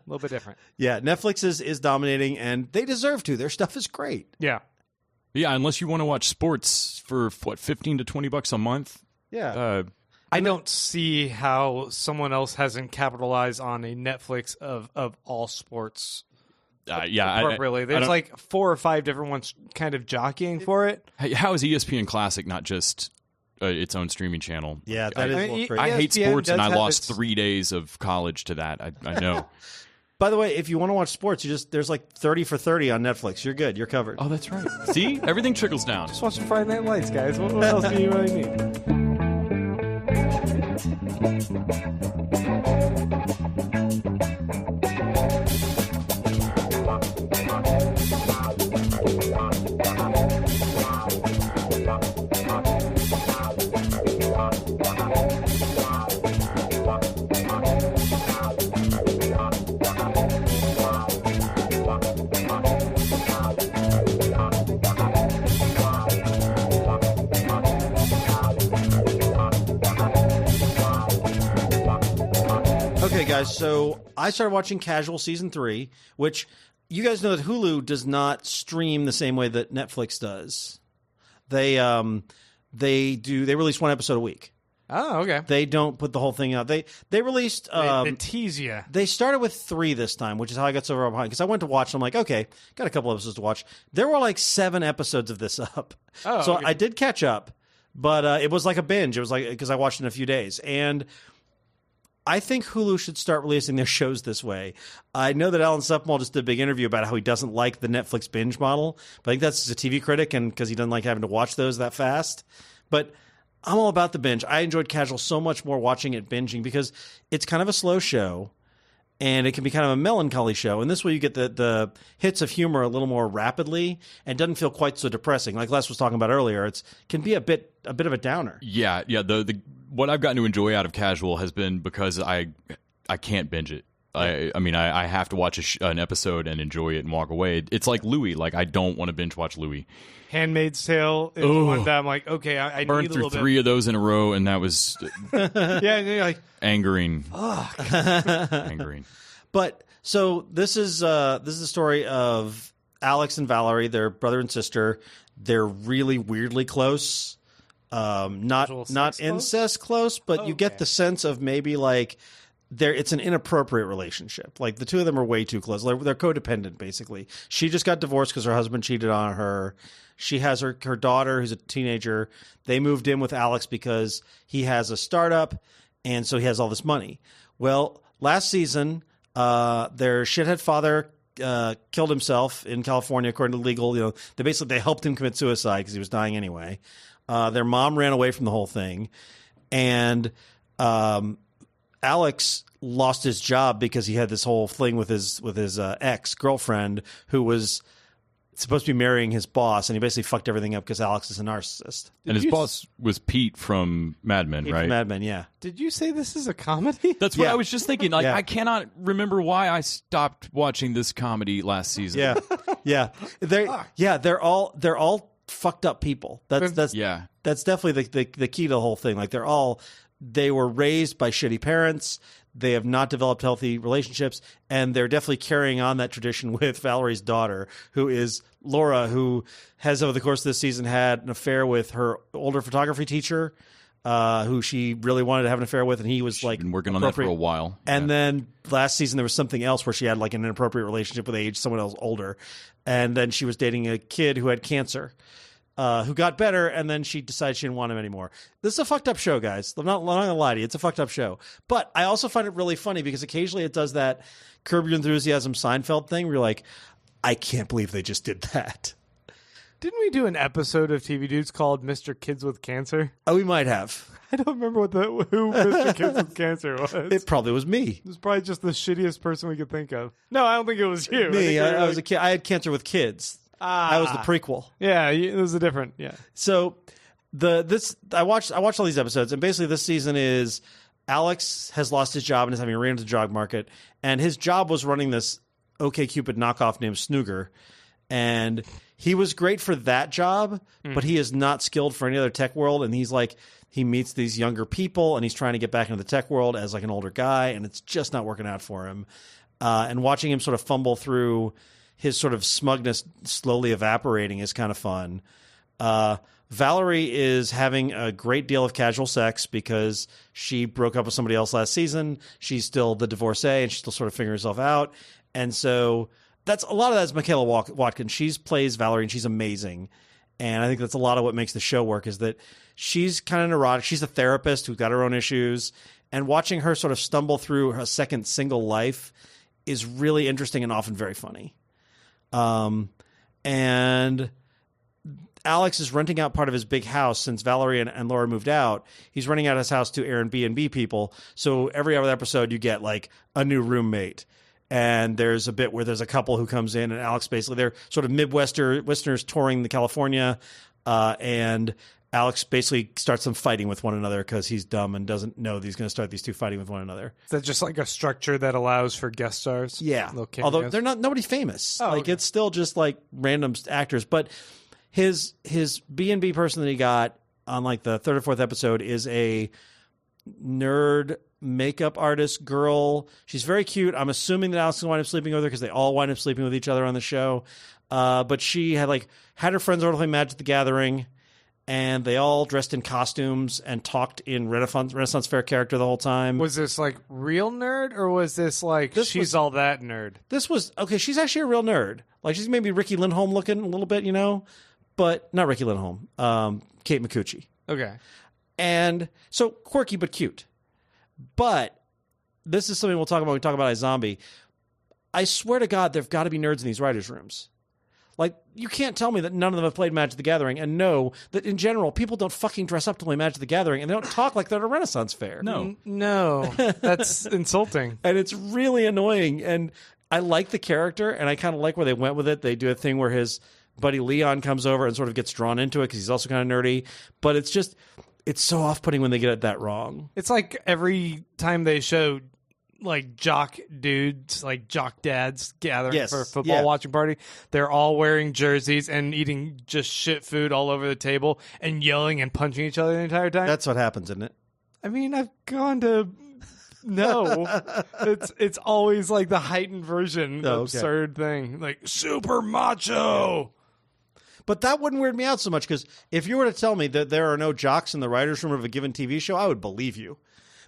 little bit different. Yeah, Netflix is dominating, and they deserve to. Their stuff is great. Yeah, unless you want to watch sports for what, $15 to $20 a month. Yeah. I don't see how someone else hasn't capitalized on a Netflix of all sports. Appropriately. There's like 4 or 5 different ones kind of jockeying for it. How is ESPN Classic not just its own streaming channel? Yeah, that is crazy. I hate sports, and I lost 3 days of college to that. I know. By the way, if you want to watch sports, there's like 30 for 30 on Netflix. You're good. You're covered. Oh, that's right. See? Everything trickles down. Just watch Friday Night Lights, guys. What else do you really need? guys. So I started watching Casual season 3, which you guys know that Hulu does not stream the same way that Netflix does. They release one episode a week. Oh, okay. They don't put the whole thing out. They released. They tease you. They started with 3 this time, which is how I got so far behind. Because I went to watch, and I'm like, okay, got a couple episodes to watch. There were like 7 episodes of this up, so okay. I did catch up. But it was like a binge. It was like because I watched it in a few days, and I think Hulu should start releasing their shows this way. I know that Alan Sepinwall just did a big interview about how he doesn't like the Netflix binge model, but I think that's just a TV critic and because he doesn't like having to watch those that fast. But I'm all about the binge. I enjoyed Casual so much more watching it binging because it's kind of a slow show and it can be kind of a melancholy show. And this way you get the hits of humor a little more rapidly and doesn't feel quite so depressing. Like Les was talking about earlier, it can be a bit of a downer. Yeah. The what I've gotten to enjoy out of Casual has been because I can't binge it. I have to watch an episode and enjoy it and walk away. It's like Louis. Like I don't want to binge watch Louis. Handmaid's Tale is one that I'm like, okay, I burned need a through little 3 of those in a row, and that was yeah, and you're like angering. fuck. Angering. But so this is the story of Alex and Valerie, their brother and sister. They're really weirdly close. Not incest close, but you get the sense of maybe like it's an inappropriate relationship. Like the two of them are way too close. They're codependent, basically. She just got divorced because her husband cheated on her. She has her daughter, who's a teenager. They moved in with Alex because he has a startup, and so he has all this money. Well, last season, their shithead father killed himself in California, according to legal. They helped him commit suicide because he was dying anyway. Their mom ran away from the whole thing, and Alex lost his job because he had this whole fling with his ex-girlfriend who was supposed to be marrying his boss, and he basically fucked everything up because Alex is a narcissist. And his boss was Pete from Mad Men, right? From Mad Men, yeah. Did you say this is a comedy? That's what I was just thinking. Like, Yeah. I cannot remember why I stopped watching this comedy last season. Yeah. They're all fucked up people. That's definitely the key to the whole thing. Like they were raised by shitty parents. They have not developed healthy relationships, and they're definitely carrying on that tradition with Valerie's daughter, who is Laura, who has over the course of this season had an affair with her older photography teacher, who she really wanted to have an affair with, and he was like been working on that for a while. And then last season there was something else where she had like an inappropriate relationship with someone else older, and then she was dating a kid who had cancer. Who got better, and then she decided she didn't want him anymore. This is a fucked up show, guys. I'm not going to lie to you. It's a fucked up show. But I also find it really funny because occasionally it does that Curb Your Enthusiasm Seinfeld thing where you're like, I can't believe they just did that. Didn't we do an episode of TV Dudes called Mr. Kids with Cancer? Oh, we might have. I don't remember who Mr. Kids with Cancer was. It probably was me. It was probably just the shittiest person we could think of. No, I don't think it was you. Me. I was a kid. I had cancer with kids. I was the prequel. Yeah, it was a different. Yeah. So I watched all these episodes, and basically this season is Alex has lost his job and is having a random job market, and his job was running this OkCupid knockoff named Snooger, and he was great for that job, but he is not skilled for any other tech world, and he meets these younger people, and he's trying to get back into the tech world as like an older guy, and it's just not working out for him. And watching him sort of fumble through his sort of smugness slowly evaporating is kind of fun. Valerie is having a great deal of casual sex because she broke up with somebody else last season. She's still the divorcee, and she's still sort of figuring herself out. And so a lot of that is Michaela Watkins. She plays Valerie, and she's amazing. And I think that's a lot of what makes the show work is that she's kind of neurotic. She's a therapist who's got her own issues. And watching her sort of stumble through her second single life is really interesting and often very funny. And Alex is renting out part of his big house since Valerie and Laura moved out. He's renting out his house to Airbnb people. So every other episode you get like a new roommate. And there's a bit where there's a couple who comes in, and Alex basically, they're sort of Midwesterners touring the California, and Alex basically starts them fighting with one another because he's dumb and doesn't know that he's going to start these two fighting with one another. Is that just like a structure that allows for guest stars? Yeah. Although they're nobody's famous. Okay. It's still just like random actors. But his B&B person that he got on like the third or fourth episode is a nerd makeup artist girl. She's very cute. I'm assuming that Alex will wind up sleeping with her because they all wind up sleeping with each other on the show. But she had her friends over to play Magic the Gathering, and they all dressed in costumes and talked in Renaissance Fair character the whole time. Was this like real nerd, or was this like she's all that nerd? This was okay. She's actually a real nerd. Like she's maybe Ricky Lindholm looking a little bit, but not Ricky Lindholm. Kate Micucci. Okay. And so quirky but cute. But this is something we'll talk about when we talk about iZombie. I swear to God, there've got to be nerds in these writers' rooms. Like, you can't tell me that none of them have played Magic the Gathering and know that, in general, people don't fucking dress up to play Magic the Gathering and they don't talk like they're at a Renaissance fair. No. That's insulting. And it's really annoying. And I like the character, and I kind of like where they went with it. They do a thing where his buddy Leon comes over and sort of gets drawn into it because he's also kind of nerdy. But it's so off-putting when they get it that wrong. It's like every time they show like jock dudes, like jock dads gathering for a football watching party, they're all wearing jerseys and eating just shit food all over the table and yelling and punching each other the entire time. That's what happens, isn't it? I mean, I've gone to... No. It's always like the heightened version absurd thing. Like, super macho! But that wouldn't weird me out so much, because if you were to tell me that there are no jocks in the writer's room of a given TV show, I would believe you.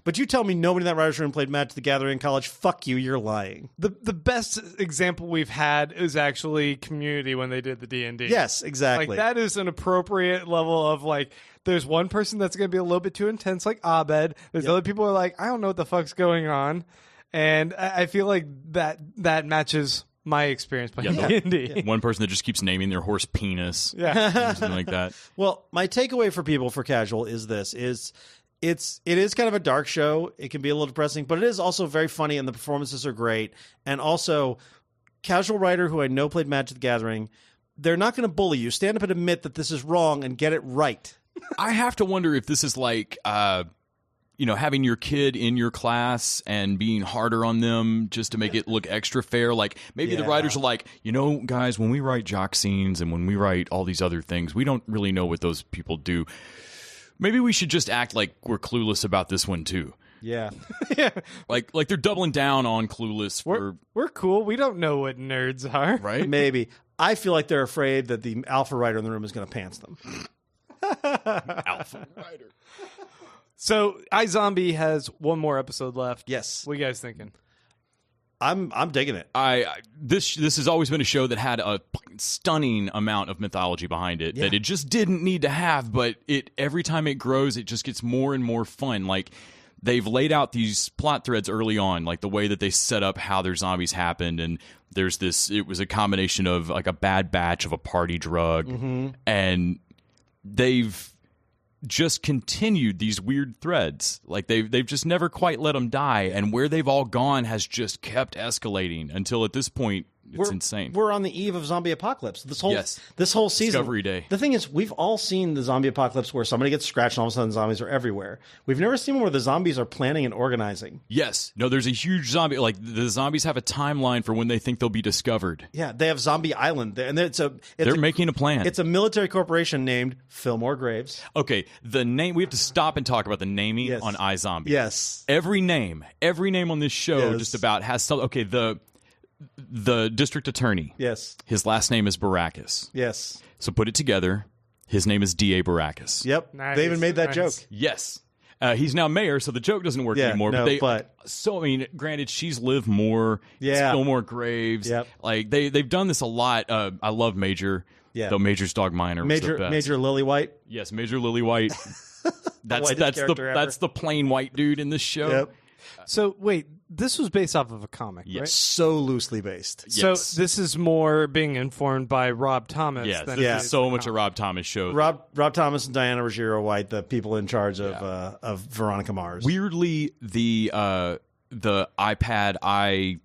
But you tell me nobody in that writer's room played Magic the Gathering in college, fuck you, you're lying. The best example we've had is actually Community when they did the D&D. Yes, exactly. Like, that is an appropriate level of, like, there's one person that's going to be a little bit too intense, like Abed. There's other people who are like, I don't know what the fuck's going on. And I feel like that matches my experience playing D&D. Yeah. One person that just keeps naming their horse Penis. Yeah. Something like that. Well, my takeaway for people for casual is this, it is kind of a dark show. It can be a little depressing, but it is also very funny, and the performances are great. And also, casual writer who I know played Magic the Gathering, they're not going to bully you. Stand up and admit that this is wrong and get it right. I have to wonder if this is like, having your kid in your class and being harder on them just to make it look extra fair. Like, maybe the writers are like, guys, when we write jock scenes and when we write all these other things, we don't really know what those people do. Maybe we should just act like we're clueless about this one too. Yeah. Yeah. Like they're doubling down on clueless. We're cool. We don't know what nerds are. Right? Maybe. I feel like they're afraid that the alpha writer in the room is going to pants them. Alpha writer. So iZombie has one more episode left. Yes. What are you guys thinking? I'm digging it. This has always been a show that had a stunning amount of mythology behind it that it just didn't need to have, but every time it grows, it just gets more and more fun. Like, they've laid out these plot threads early on, like the way that they set up how their zombies happened, and it was a combination of like a bad batch of a party drug, and they've just continued these weird threads. Like, they've just never quite let them die, and where they've all gone has just kept escalating until at this point it's insane. We're on the eve of zombie apocalypse. This whole season. Discovery Day. The thing is, we've all seen the zombie apocalypse where somebody gets scratched and all of a sudden zombies are everywhere. We've never seen one where the zombies are planning and organizing. Yes. No, there's a huge zombie. Like, the zombies have a timeline for when they think they'll be discovered. Yeah, they have Zombie Island. And they're making a plan. It's a military corporation named Fillmore Graves. Okay, the name, we have to stop and talk about the naming on iZombie. Yes. Every name on this show just about has some. Okay, the district attorney. Yes. His last name is Baracus. Yes. So put it together. His name is D.A. Baracus. Yep. Nice. They even made that joke. Yes. He's now mayor, so the joke doesn't work anymore. So, I mean, granted, she's Liv Moore. It's Fillmore Graves. Yep. Like, they've done this a lot. I love Major. Yeah. Though Major's dog Minor was the best. Major Lily White. Yes, Major Lily White. That's the plain white dude in this show. Yep. So, wait, this was based off of a comic, right? So loosely based. So this is more being informed by Rob Thomas. Yes, than this is so much a Rob Thomas show. Rob Thomas and Diana Ruggiero White, the people in charge of Veronica Mars. Weirdly, the iPad,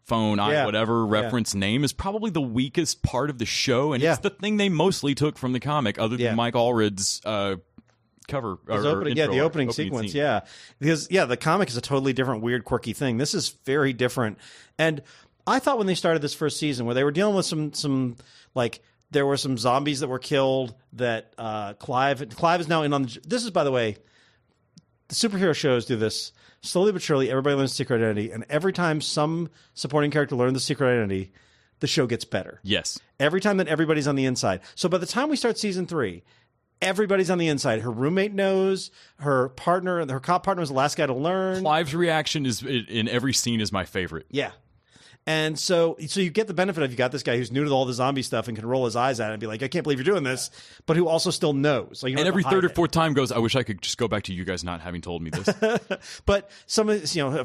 iPhone, whatever reference name is probably the weakest part of the show, and it's the thing they mostly took from the comic, other than Mike Allred's cover the opening sequence scene. Because the comic is a totally different, weird, quirky thing. This is very different. And I thought when they started this first season, where they were dealing with some like, there were some zombies that were killed, that Clive is now in on this is, by the way, the superhero shows do this slowly but surely. Everybody learns the secret identity, and every time some supporting character learns the secret identity, the show gets better. Yes. Every time that everybody's on the inside. So by the time we start season 3, everybody's on the inside. Her roommate knows. Her partner, her cop partner was the last guy to learn. Clive's reaction is in every scene is my favorite. Yeah. And so you get the benefit of you got this guy who's new to all the zombie stuff and can roll his eyes at it and be like, I can't believe you're doing this, but who also still knows. Like, you don't And have every to hide third or it. fourth time goes, I wish I could just go back to you guys not having told me this. But some of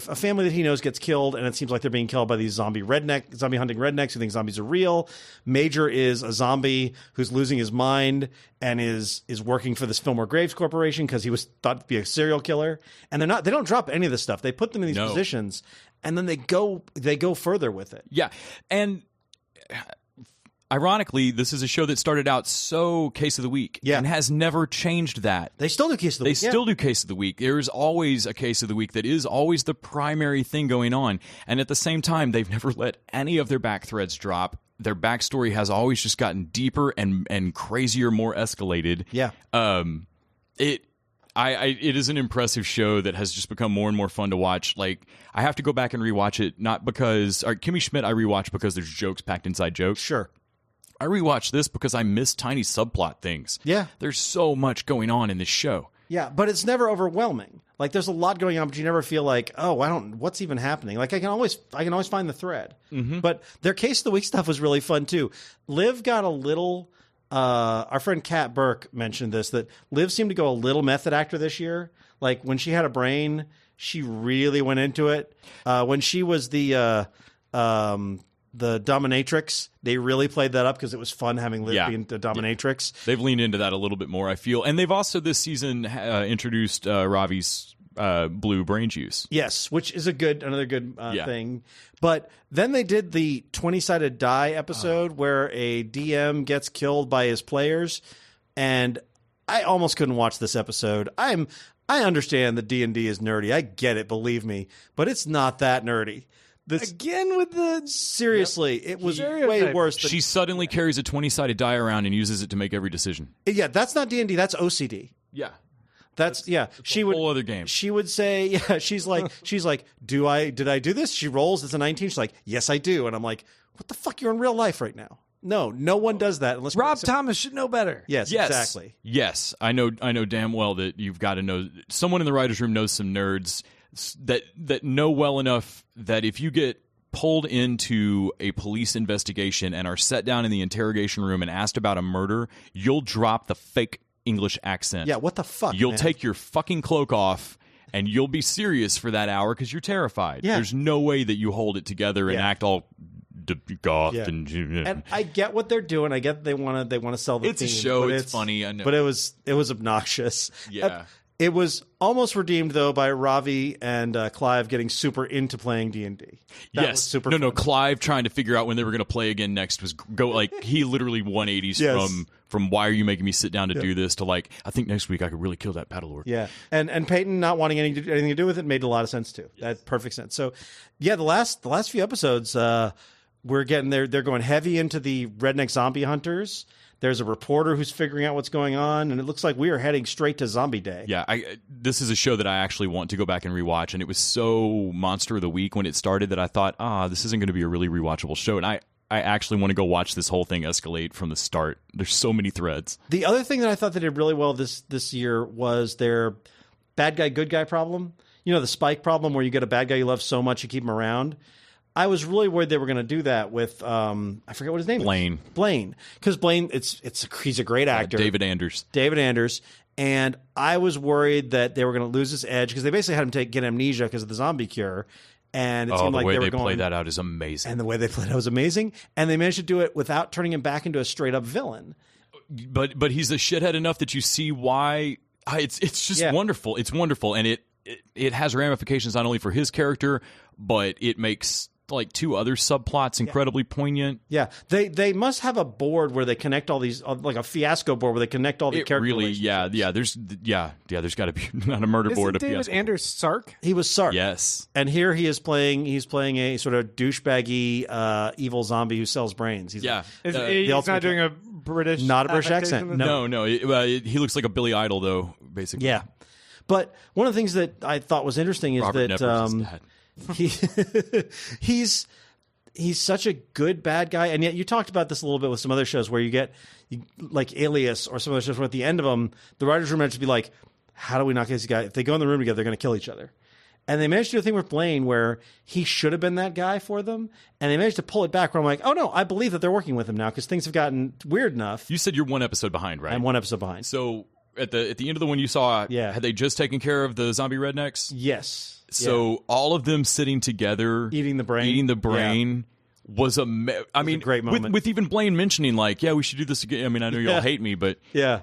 a family that he knows gets killed, and it seems like they're being killed by these zombie hunting rednecks who think zombies are real. Major is a zombie who's losing his mind and is working for this Fillmore Graves Corporation because he was thought to be a serial killer. And they don't drop any of this stuff. They put them in these positions, and then they go further with it. Yeah. And ironically, this is a show that started out so Case of the Week and has never changed that. They still do Case of the Week. They still do Case of the Week. There is always a Case of the Week that is always the primary thing going on. And at the same time, they've never let any of their back threads drop. Their backstory has always just gotten deeper and crazier, more escalated. Yeah. It is an impressive show that has just become more and more fun to watch. Like, I have to go back and rewatch it, not because Kimmy Schmidt I rewatch because there's jokes packed inside jokes. Sure. I rewatch this because I miss tiny subplot things. Yeah. There's so much going on in this show. Yeah, but it's never overwhelming. Like, there's a lot going on, but you never feel like, oh, what's even happening? Like, I can always find the thread. Mm-hmm. But their Case of the Week stuff was really fun too. Liv got a little. Our friend Kat Burke mentioned this, that Liv seemed to go a little method actor this year. Like, when she had a brain, she really went into it. When she was the dominatrix, they really played that up because it was fun having Liv being the dominatrix. They've leaned into that a little bit more, I feel. And they've also this season introduced Ravi's blue brain juice. Yes, which is another good thing. But then they did the 20-sided die episode where a DM gets killed by his players, and I almost couldn't watch this episode. I understand that D&D is nerdy. I get it, believe me, but it's not that nerdy. Again with the... Seriously, it was way worse. She suddenly carries a 20-sided die around and uses it to make every decision. Yeah, that's not D&D. That's OCD. Yeah. That's she would, whole other game. She would say, she's like, did I do this? She rolls, it's a 19. She's like, yes, I do. And I'm like, what the fuck? You're in real life right now. No one does that unless Rob Thomas should know better. Yes, exactly. Yes, I know damn well that you've got to know. Someone in the writers' room knows some nerds that know well enough that if you get pulled into a police investigation and are set down in the interrogation room and asked about a murder, you'll drop the fake English accent. Yeah, what the fuck? You'll take your fucking cloak off and you'll be serious for that hour because you're terrified. Yeah. There's no way that you hold it together and act all goth and I get what they're doing. I get they want to sell the it's theme. A show. It's funny. I know. But it was obnoxious. Yeah. It was almost redeemed though by Ravi and Clive getting super into playing D&D. That was super fun. Clive trying to figure out when they were going to play again next was he literally 180s from why are you making me sit down to do this to like I think next week I could really kill that paddle orc. Yeah, and Peyton not wanting anything to do with it made a lot of sense too. That had perfect sense. So yeah, the last few episodes we're getting there. They're going heavy into the redneck zombie hunters. There's a reporter who's figuring out what's going on, and it looks like we are heading straight to Zombie Day. Yeah, this is a show that I actually want to go back and rewatch, and it was so Monster of the Week when it started that I thought, this isn't going to be a really rewatchable show, and I actually want to go watch this whole thing escalate from the start. There's so many threads. The other thing that I thought they did really well this year was their bad guy, good guy problem. You know, the Spike problem where you get a bad guy you love so much you keep him around. I was really worried they were going to do that with I forget what his name is. Blaine. Because Blaine, he's a great actor. David Anders. And I was worried that they were going to lose his edge because they basically had him get amnesia because of the zombie cure. And it seemed like the way they played that out is amazing. And the way they played it out was amazing. And they managed to do it without turning him back into a straight up villain. But he's a shithead enough that you see why. It's just wonderful. It's wonderful, and it has ramifications not only for his character, but it makes like two other subplots incredibly poignant. Yeah, they must have a board where they connect all these, like a fiasco board where they connect all the character. Really, there's got to be not a murder board. Isn't David Anders Sark? He was Sark. Yes, and here he's playing a sort of douchebaggy evil zombie who sells brains. He's not doing a British accent. No. No, he looks like a Billy Idol though, basically. Yeah. But one of the things that I thought was interesting is Robert that Knepper's dad. he's such a good bad guy, and yet you talked about this a little bit with some other shows where you get like Alias or some other shows where at the end of them, the writers room meant to be like, how do we not get these guys? If they go in the room together, they're going to kill each other. And they managed to do a thing with Blaine where he should have been that guy for them, and they managed to pull it back where I'm like, oh no, I believe that they're working with him now because things have gotten weird enough. You said you're one episode behind, right? I'm one episode behind. So at the end of the one you saw, had they just taken care of the zombie rednecks? Yes. So all of them sitting together, Eating the brain. Was a great moment. With even Blaine mentioning like, yeah, we should do this again. I mean, I know y'all hate me, but yeah,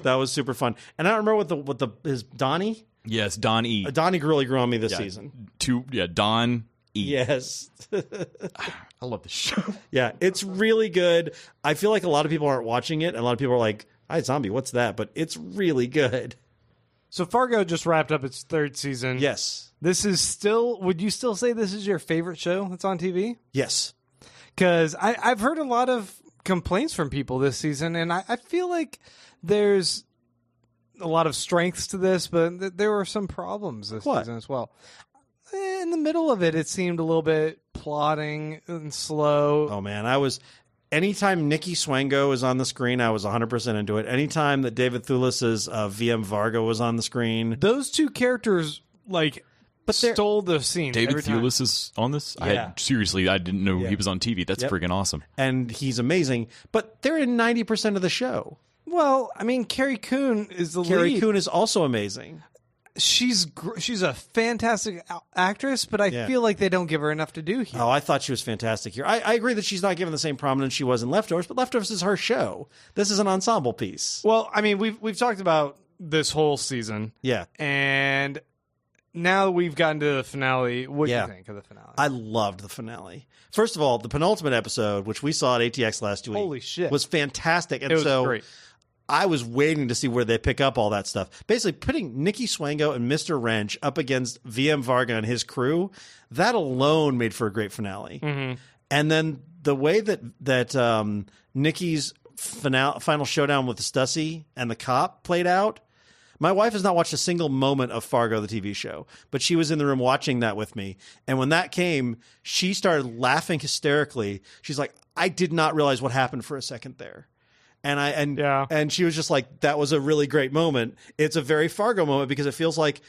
that was super fun. And I don't remember what his Donnie. Yes, Don E. Donnie really grew on me this season. Don E. Yes. I love this show. Yeah, it's really good. I feel like a lot of people aren't watching it, and a lot of people are like, iZombie, what's that? But it's really good. So Fargo just wrapped up its 3rd season. Yes. This is still, would you still say this is your favorite show that's on TV? Yes. Because I've heard a lot of complaints from people this season, and I feel like there's a lot of strengths to this, but there were some problems this season as well. In the middle of it, it seemed a little bit plodding and slow. Oh, man. Anytime Nikki Swango was on the screen, I was 100% into it. Anytime that David Thewlis's VM Fargo was on the screen. Those two characters, stole the scene. David Thewlis is on this? Yeah. I didn't know he was on TV. That's freaking awesome. And he's amazing. But they're in 90% of the show. Well, I mean, Carrie Coon is the lead. Carrie Coon is also amazing. She's a fantastic actress, but I feel like they don't give her enough to do here. Oh, I thought she was fantastic here. I agree that she's not given the same prominence she was in Leftovers, but Leftovers is her show. This is an ensemble piece. Well, I mean, we've talked about this whole season. Yeah. And now we've gotten to the finale. What do you think of the finale? I loved the finale. First of all, the penultimate episode, which we saw at ATX last week, holy shit, was fantastic. And it was great. I was waiting to see where they pick up all that stuff. Basically, putting Nikki Swango and Mr. Wrench up against VM Varga and his crew, that alone made for a great finale. Mm-hmm. And then the way that Nikki's final showdown with Stussy and the cop played out, my wife has not watched a single moment of Fargo, the TV show, but she was in the room watching that with me. And when that came, she started laughing hysterically. She's like, I did not realize what happened for a second there. And she was just like, that was a really great moment. It's a very Fargo moment because it feels like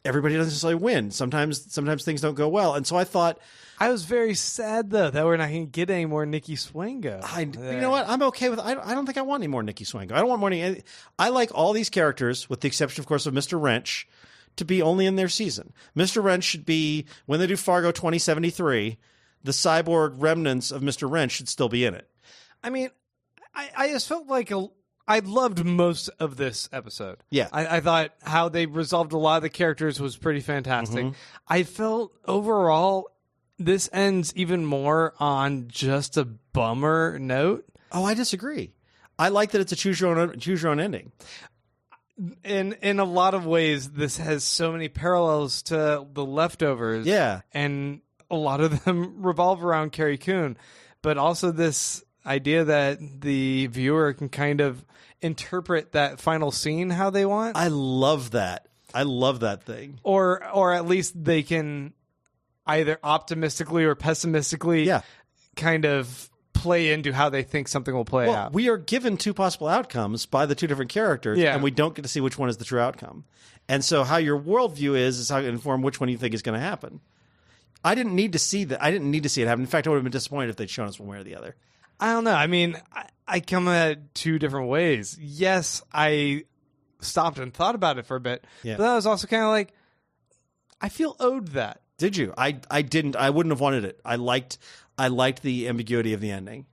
everybody doesn't necessarily win. Sometimes things don't go well. And so I thought, I was very sad though that we're not going to get any more Nikki Swango. You know what? I'm okay with. I don't think I want any more Nikki Swango. I don't want more. I like all these characters, with the exception, of course, of Mr. Wrench, to be only in their season. Mr. Wrench should be, when they do Fargo 2073, the cyborg remnants of Mr. Wrench should still be in it. I mean, I just felt like I loved most of this episode. Yeah. I thought how they resolved a lot of the characters was pretty fantastic. Mm-hmm. I felt overall this ends even more on just a bummer note. Oh, I disagree. I like that it's a choose your own ending. In a lot of ways, this has so many parallels to The Leftovers. Yeah. And a lot of them revolve around Carrie Coon. But also this idea that the viewer can kind of interpret that final scene how they want. I love that. I love that thing. Or at least they can either optimistically or pessimistically kind of play into how they think something will play out. We are given two possible outcomes by the two different characters, and we don't get to see which one is the true outcome. And so how your worldview is how to inform which one you think is going to happen. I didn't need to see that. I didn't need to see it happen. In fact, I would have been disappointed if they'd shown us one way or the other. I don't know. I mean, I come at it two different ways. Yes, I stopped and thought about it for a bit, but I was also kind of like, I feel owed that. Did you? I didn't. I wouldn't have wanted it. I liked the ambiguity of the ending.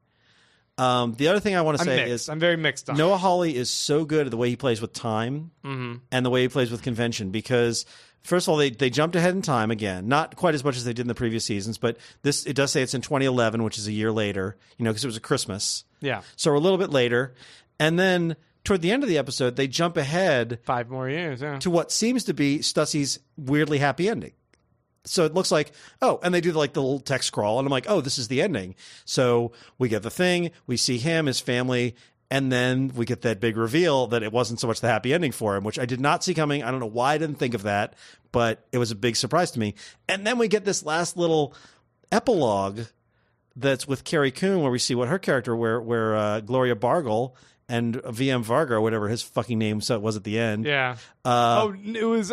The other thing I want to say is I'm very mixed on Noah Hawley is so good at the way he plays with time and the way he plays with convention because, first of all, they jumped ahead in time again, not quite as much as they did in the previous seasons, but it does say it's in 2011, which is a year later, because it was a Christmas. Yeah. So we're a little bit later. And then toward the end of the episode, they jump ahead 5 more years to what seems to be Stussy's weirdly happy ending. So it looks like, and they do the little text scroll, and I'm like, this is the ending. So we get the thing, we see him, his family, And then we get that big reveal that it wasn't so much the happy ending for him, which I did not see coming. I don't know why I didn't think of that, but it was a big surprise to me. And then we get this last little epilogue that's with Carrie Coon, where we see what her character, where Gloria Bargle and VM Vargo, whatever his fucking name was at the end. Yeah. It was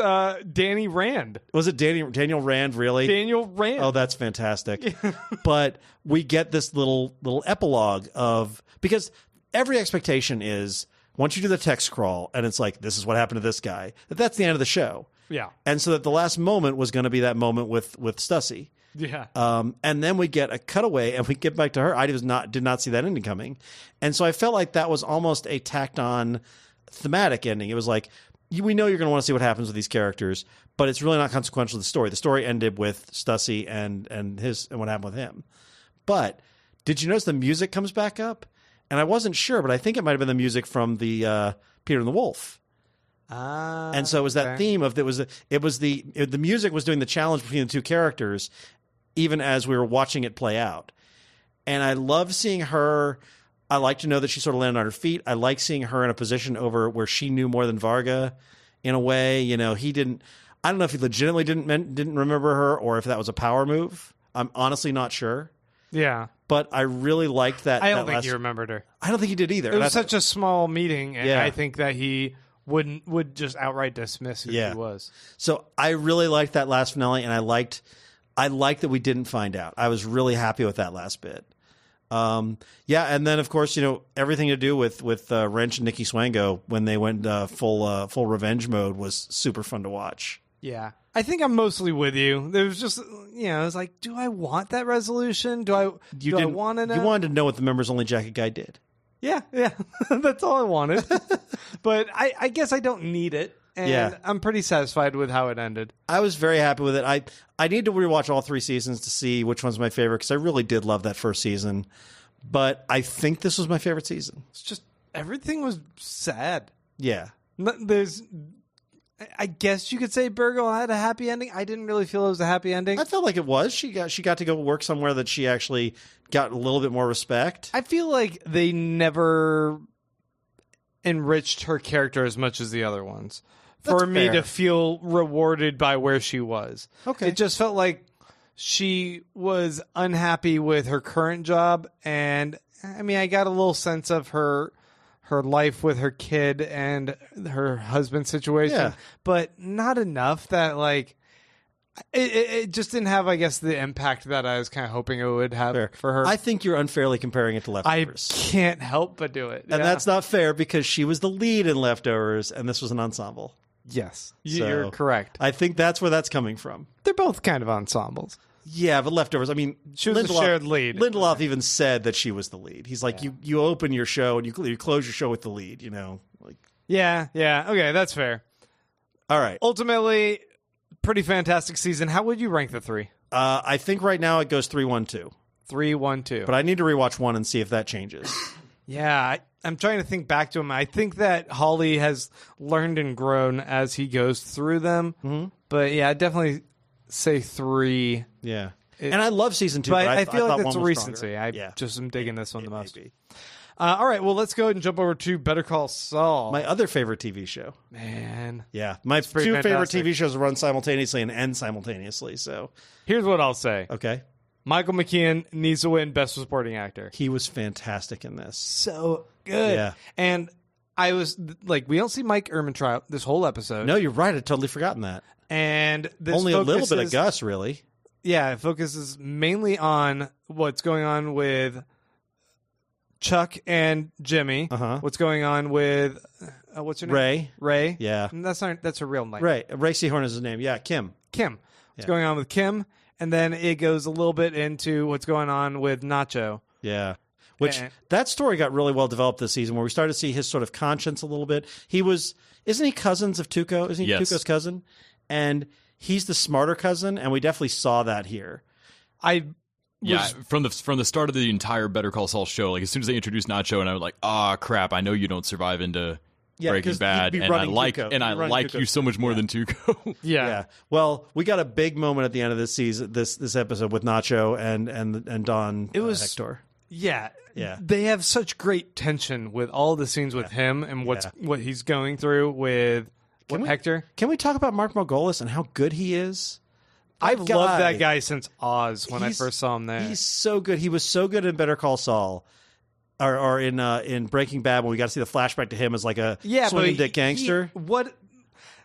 Danny Rand. Was it Daniel Rand, really? Daniel Rand. Oh, that's fantastic. But we get this little epilogue of, because every expectation is once you do the text crawl and it's like, this is what happened to this guy, that's the end of the show. Yeah. And so that the last moment was going to be that moment with Stussy. Yeah. And then we get a cutaway and we get back to her. I did not see that ending coming. And so I felt like that was almost a tacked on thematic ending. It was like, we know you're going to want to see what happens with these characters, but it's really not consequential to the story. The story ended with Stussy and what happened with him. But did you notice the music comes back up? And I wasn't sure, but I think it might have been the music from the Peter and the Wolf. And so it was that theme of the music was doing the challenge between the two characters, even as we were watching it play out. And I love seeing her. I like to know that she sort of landed on her feet. I like seeing her in a position over where she knew more than Varga, in a way. You know, he didn't. I don't know if he legitimately didn't remember her or if that was a power move. I'm honestly not sure. Yeah. But I really liked that. I don't think he remembered her. I don't think he did either. It was such a small meeting, and Yeah. I think that he would just outright dismiss who she was. So I really liked that last finale, and I liked that we didn't find out. I was really happy with that last bit. And then of course, you know, everything to do with Wrench and Nikki Swango when they went full revenge mode was super fun to watch. Yeah. I think I'm mostly with you. There was just, you know, I was like, do I want that resolution? Do I want to know? You wanted to know what the members only jacket guy did. Yeah. That's all I wanted. But I guess I don't need it. And I'm pretty satisfied with how it ended. I was very happy with it. I need to rewatch all 3 seasons to see which one's my favorite, because I really did love that first season. But I think this was my favorite season. It's just everything was sad. Yeah. I guess you could say Burgle had a happy ending. I didn't really feel it was a happy ending. I felt like it was. She got to go work somewhere that she actually got a little bit more respect. I feel like they never enriched her character as much as the other ones. For me to feel rewarded by where she was. Okay. It just felt like she was unhappy with her current job, and I mean, I got a little sense of her life with her kid and her husband situation, but not enough that like it just didn't have, I guess, the impact that I was kind of hoping it would have for her. I think you're unfairly comparing it to Leftovers. I can't help but do it. And that's not fair, because she was the lead in Leftovers and this was an ensemble. Yes, So you're correct. I think that's where that's coming from. They're both kind of ensembles. Yeah, but Leftovers, I mean, She was a shared lead. Lindelof even said that she was the lead. He's like, you open your show and you close your show with the lead, you know? Like, Yeah. Okay, that's fair. all right. Ultimately, pretty fantastic season. How would you rank the 3? I think right now it goes 3-1-2. 3-1-2. But I need to rewatch 1 and see if that changes. Yeah, I'm trying to think back to him. I think that Holly has learned and grown as he goes through them. Mm-hmm. But yeah, I'd definitely say 3. Yeah. And I love season 2. But I thought feel like that's a one was recency. stronger. I just am digging this one the most. Maybe. All right, well, let's go ahead and jump over to Better Call Saul. My other favorite TV show. Man. Yeah. My 2 pretty favorite fantastic. TV shows run simultaneously and end simultaneously. So, Here's what I'll say. okay. Michael McKean needs to win Best Supporting Actor. He was fantastic in this. So good. Yeah. And I was like, we don't see Mike Ehrmantraut this whole episode. No, you're right. I'd totally forgotten that. And this Only a little bit of focuses- Gus, really. Yeah, it focuses mainly on what's going on with Chuck and Jimmy. Uh-huh. What's going on with what's her name? Ray. Ray. Yeah. And that's her real name. Ray Seahorn is his name. Yeah, Kim. Kim. What's going on with Kim? And then it goes a little bit into what's going on with Nacho. Yeah. Which, And- that story got really well developed this season, where we started to see his sort of conscience a little bit. Isn't he cousins of Tuco? Isn't he Yes. Tuco's cousin? And he's the smarter cousin, and we definitely saw that here. Yeah, from the start of the entire Better Call Saul show, like as soon as they introduced Nacho, and I was like, crap, I know you don't survive into Breaking 'cause Bad, you'd be and I running like Tuco. and I You'd run like Tuco. you so much more than Tuco. Yeah. Well, we got a big moment at the end of this season, this episode with Nacho and Don It was Hector. Yeah. Yeah. They have such great tension with all the scenes with him and what he's going through with Hector. Can we talk about Mark Margolis and how good he is? I've loved that guy since Oz when I first saw him there. He's so good. He was so good in Better Call Saul. Or in Breaking Bad when we got to see the flashback to him as like a swinging dick gangster.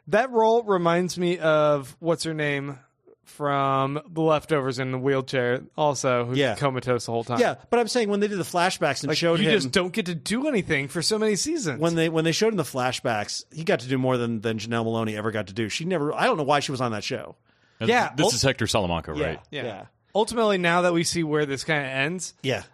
That role reminds me of what's her name from The Leftovers in the wheelchair, also who's comatose the whole time. Yeah, but I'm saying when they did the flashbacks and showed him, you just don't get to do anything for so many seasons. When they showed him the flashbacks, he got to do more than Janelle Maloney ever got to do. I don't know why she was on that show. This is Hector Salamanca, right? Yeah. Ultimately, now that we see where this kind of ends,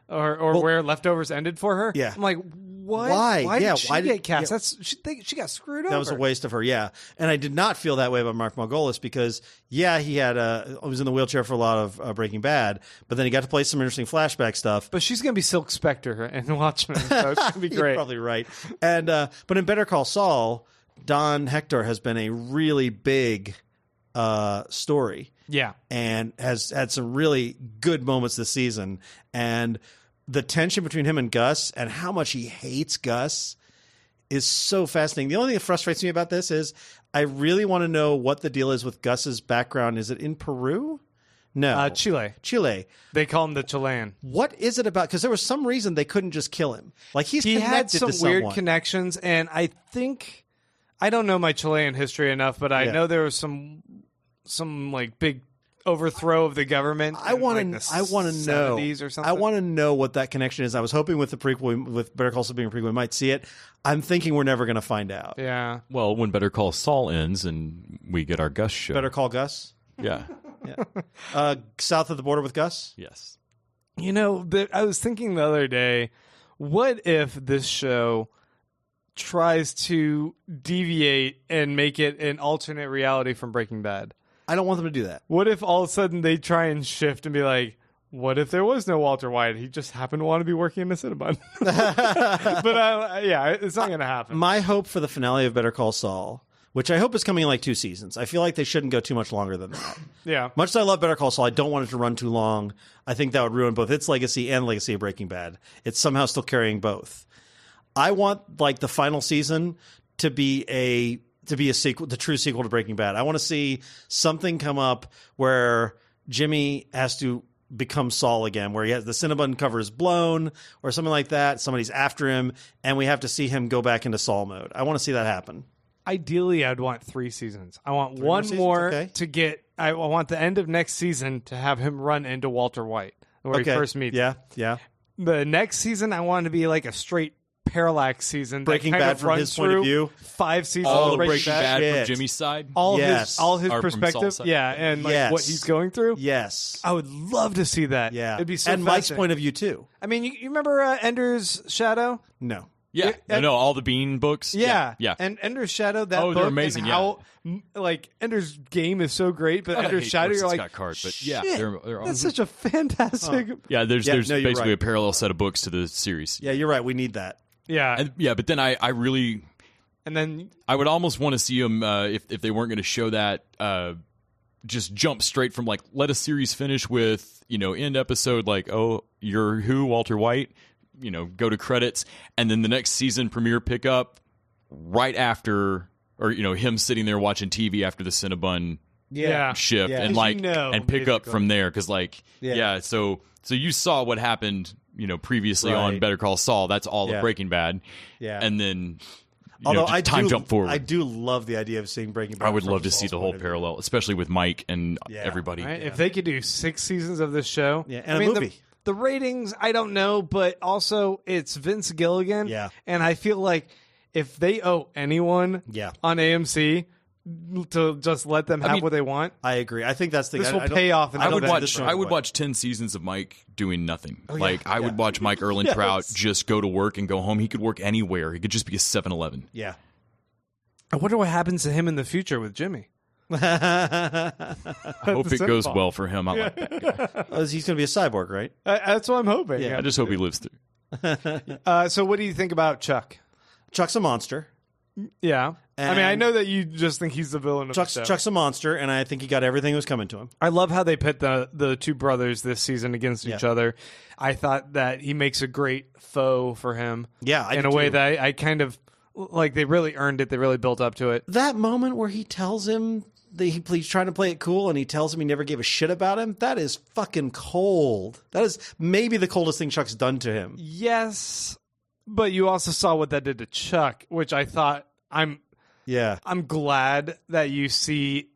or where Leftovers ended for her, I'm like, what? Why? Why did she get cast? She got screwed over. That was a waste of her, And I did not feel that way about Mark Margolis because, he was in the wheelchair for a lot of Breaking Bad, but then he got to play some interesting flashback stuff. But she's going to be Silk Spectre in Watchmen, so it's going to be great. You're probably right. And but in Better Call Saul, Don Hector has been a really big story. Yeah. And has had some really good moments this season. And the tension between him and Gus and how much he hates Gus is so fascinating. The only thing that frustrates me about this is I really want to know what the deal is with Gus's background. Is it in Peru? No. Chile. They call him the Chilean. What is it about? Because there was some reason they couldn't just kill him. Like he had some to weird someone. connections, and I think I don't know my Chilean history enough, but I know there was some like big overthrow of the government. I want to know. Or something. I want to know what that connection is. I was hoping with the prequel, with Better Call Saul being a prequel, we might see it. I'm thinking we're never going to find out. Yeah. Well, when Better Call Saul ends and we get our Gus show. Better Call Gus. Yeah. South of the border with Gus. Yes. I was thinking the other day, what if this show tries to deviate and make it an alternate reality from Breaking Bad? I don't want them to do that. What if all of a sudden they try and shift and be like, what if there was no Walter White? He just happened to want to be working in the Cinnabon. But it's not going to happen. My hope for the finale of Better Call Saul, which I hope is coming in like 2 seasons. I feel like they shouldn't go too much longer than that. Yeah. Much as I love Better Call Saul, I don't want it to run too long. I think that would ruin both its legacy and legacy of Breaking Bad. It's somehow still carrying both. I want like the final season to be a sequel, the true sequel to Breaking Bad. I want to see something come up where Jimmy has to become Saul again, where he has the Cinnabon cover is blown or something like that. Somebody's after him, and we have to see him go back into Saul mode. I want to see that happen. Ideally, I'd want 3 seasons. I want one more to get. I want the end of next season to have him run into Walter White where he first meets. Yeah. The next season, I want it to be like a straight Parallax season. Breaking Bad from his point of view. 5 seasons. All of of Breaking Bad from Jimmy's side. All his Or from perspective. Saul's side. Yeah, and like what he's going through. Yes. I would love to see that. Yeah. It'd be so and Mike's point of view too. I mean, you remember Ender's Shadow? No. Yeah. No, all the Bean books. Yeah. Yeah. And Ender's Shadow, that book. They're amazing, and how, like, Ender's Game is so great, but Ender's Shadow, you're like, Scott Card, but shit, they're that's such a fantastic... Yeah, there's you're basically right. a parallel set of books to the series. Yeah, you're right. We need that. Yeah. But then I really... And then... I would almost want to see them, if they weren't going to show that, just jump straight from, like, let a series finish with, end episode, like, oh, you're who, Walter White? Go to credits, and then the next season premiere pickup right after, or him sitting there watching TV after the Cinnabon shift, and like and pick up from there because so you saw what happened previously on Better Call Saul. That's all of Breaking Bad, and then although just time jump forward. I do love the idea of seeing Breaking Bad. I would love to see the whole parallel, especially with Mike and everybody. Right? If they could do 6 seasons of this show, and a movie. The ratings, I don't know, but also it's Vince Gilligan. Yeah. And I feel like if they owe anyone on AMC to just let them have what they want. I agree. I think that's the... This will pay off. I would watch 10 seasons of Mike doing nothing. I would watch Mike Erlentrout just go to work and go home. He could work anywhere. He could just be a 7-Eleven. Yeah. I wonder what happens to him in the future with Jimmy. I hope it goes well for him. I like that guy. He's going to be a cyborg, right? That's what I'm hoping. I just hope he lives through. So what do you think about Chuck? Chuck's a monster. Yeah. I mean, I know that you just think he's the villain of the show. Chuck's a monster, and I think he got everything that was coming to him. I love how they pit the two brothers this season against each other. I thought that he makes a great foe for him. Yeah, in a way that I kind of like. They really earned it. They really built up to it. That moment where he tells him that he's trying to play it cool, and he tells him he never gave a shit about him. That is fucking cold. That is maybe the coldest thing Chuck's done to him. Yes, but you also saw what that did to Chuck, which I thought I'm glad that you see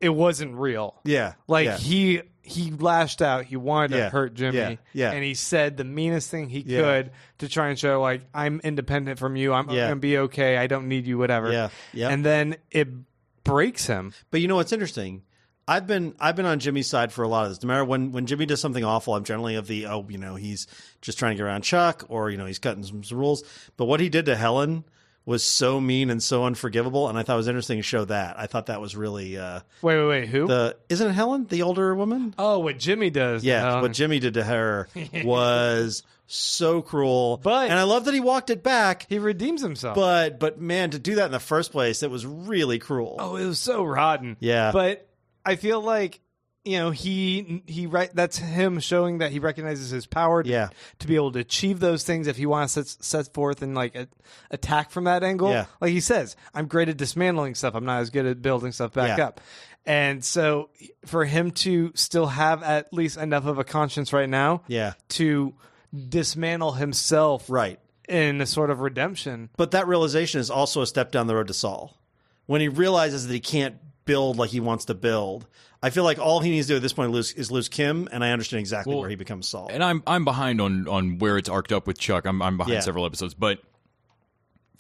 it wasn't real. Yeah. Like he lashed out. He wanted to hurt Jimmy. Yeah. And he said the meanest thing he could to try and show like, I'm independent from you. I'm going to be okay. I don't need you, whatever. Yeah. Yeah. And then it breaks him. But you know what's interesting? I've been on Jimmy's side for a lot of this. No matter when Jimmy does something awful, I'm generally of the he's just trying to get around Chuck, or he's cutting some rules. But what he did to Helen was so mean and so unforgivable, and I thought it was interesting to show that. I thought that was really wait, who? Isn't it Helen, the older woman? Oh, what Jimmy does. Yeah, what Jimmy did to her was so cruel. And I love that he walked it back. He redeems himself. But man, to do that in the first place, it was really cruel. Oh, it was so rotten. Yeah. But I feel like that's him showing that he recognizes his power to be able to achieve those things if he wants to set forth and like attack from that angle. Yeah. Like he says, I'm great at dismantling stuff. I'm not as good at building stuff back up. And so for him to still have at least enough of a conscience right now to dismantle himself in a sort of redemption. But that realization is also a step down the road to Saul. When he realizes that he can't build like he wants to build, I feel like all he needs to do at this point is lose Kim, and I understand exactly where he becomes Saul. And I'm behind on where it's arced up with Chuck. I'm behind several episodes, but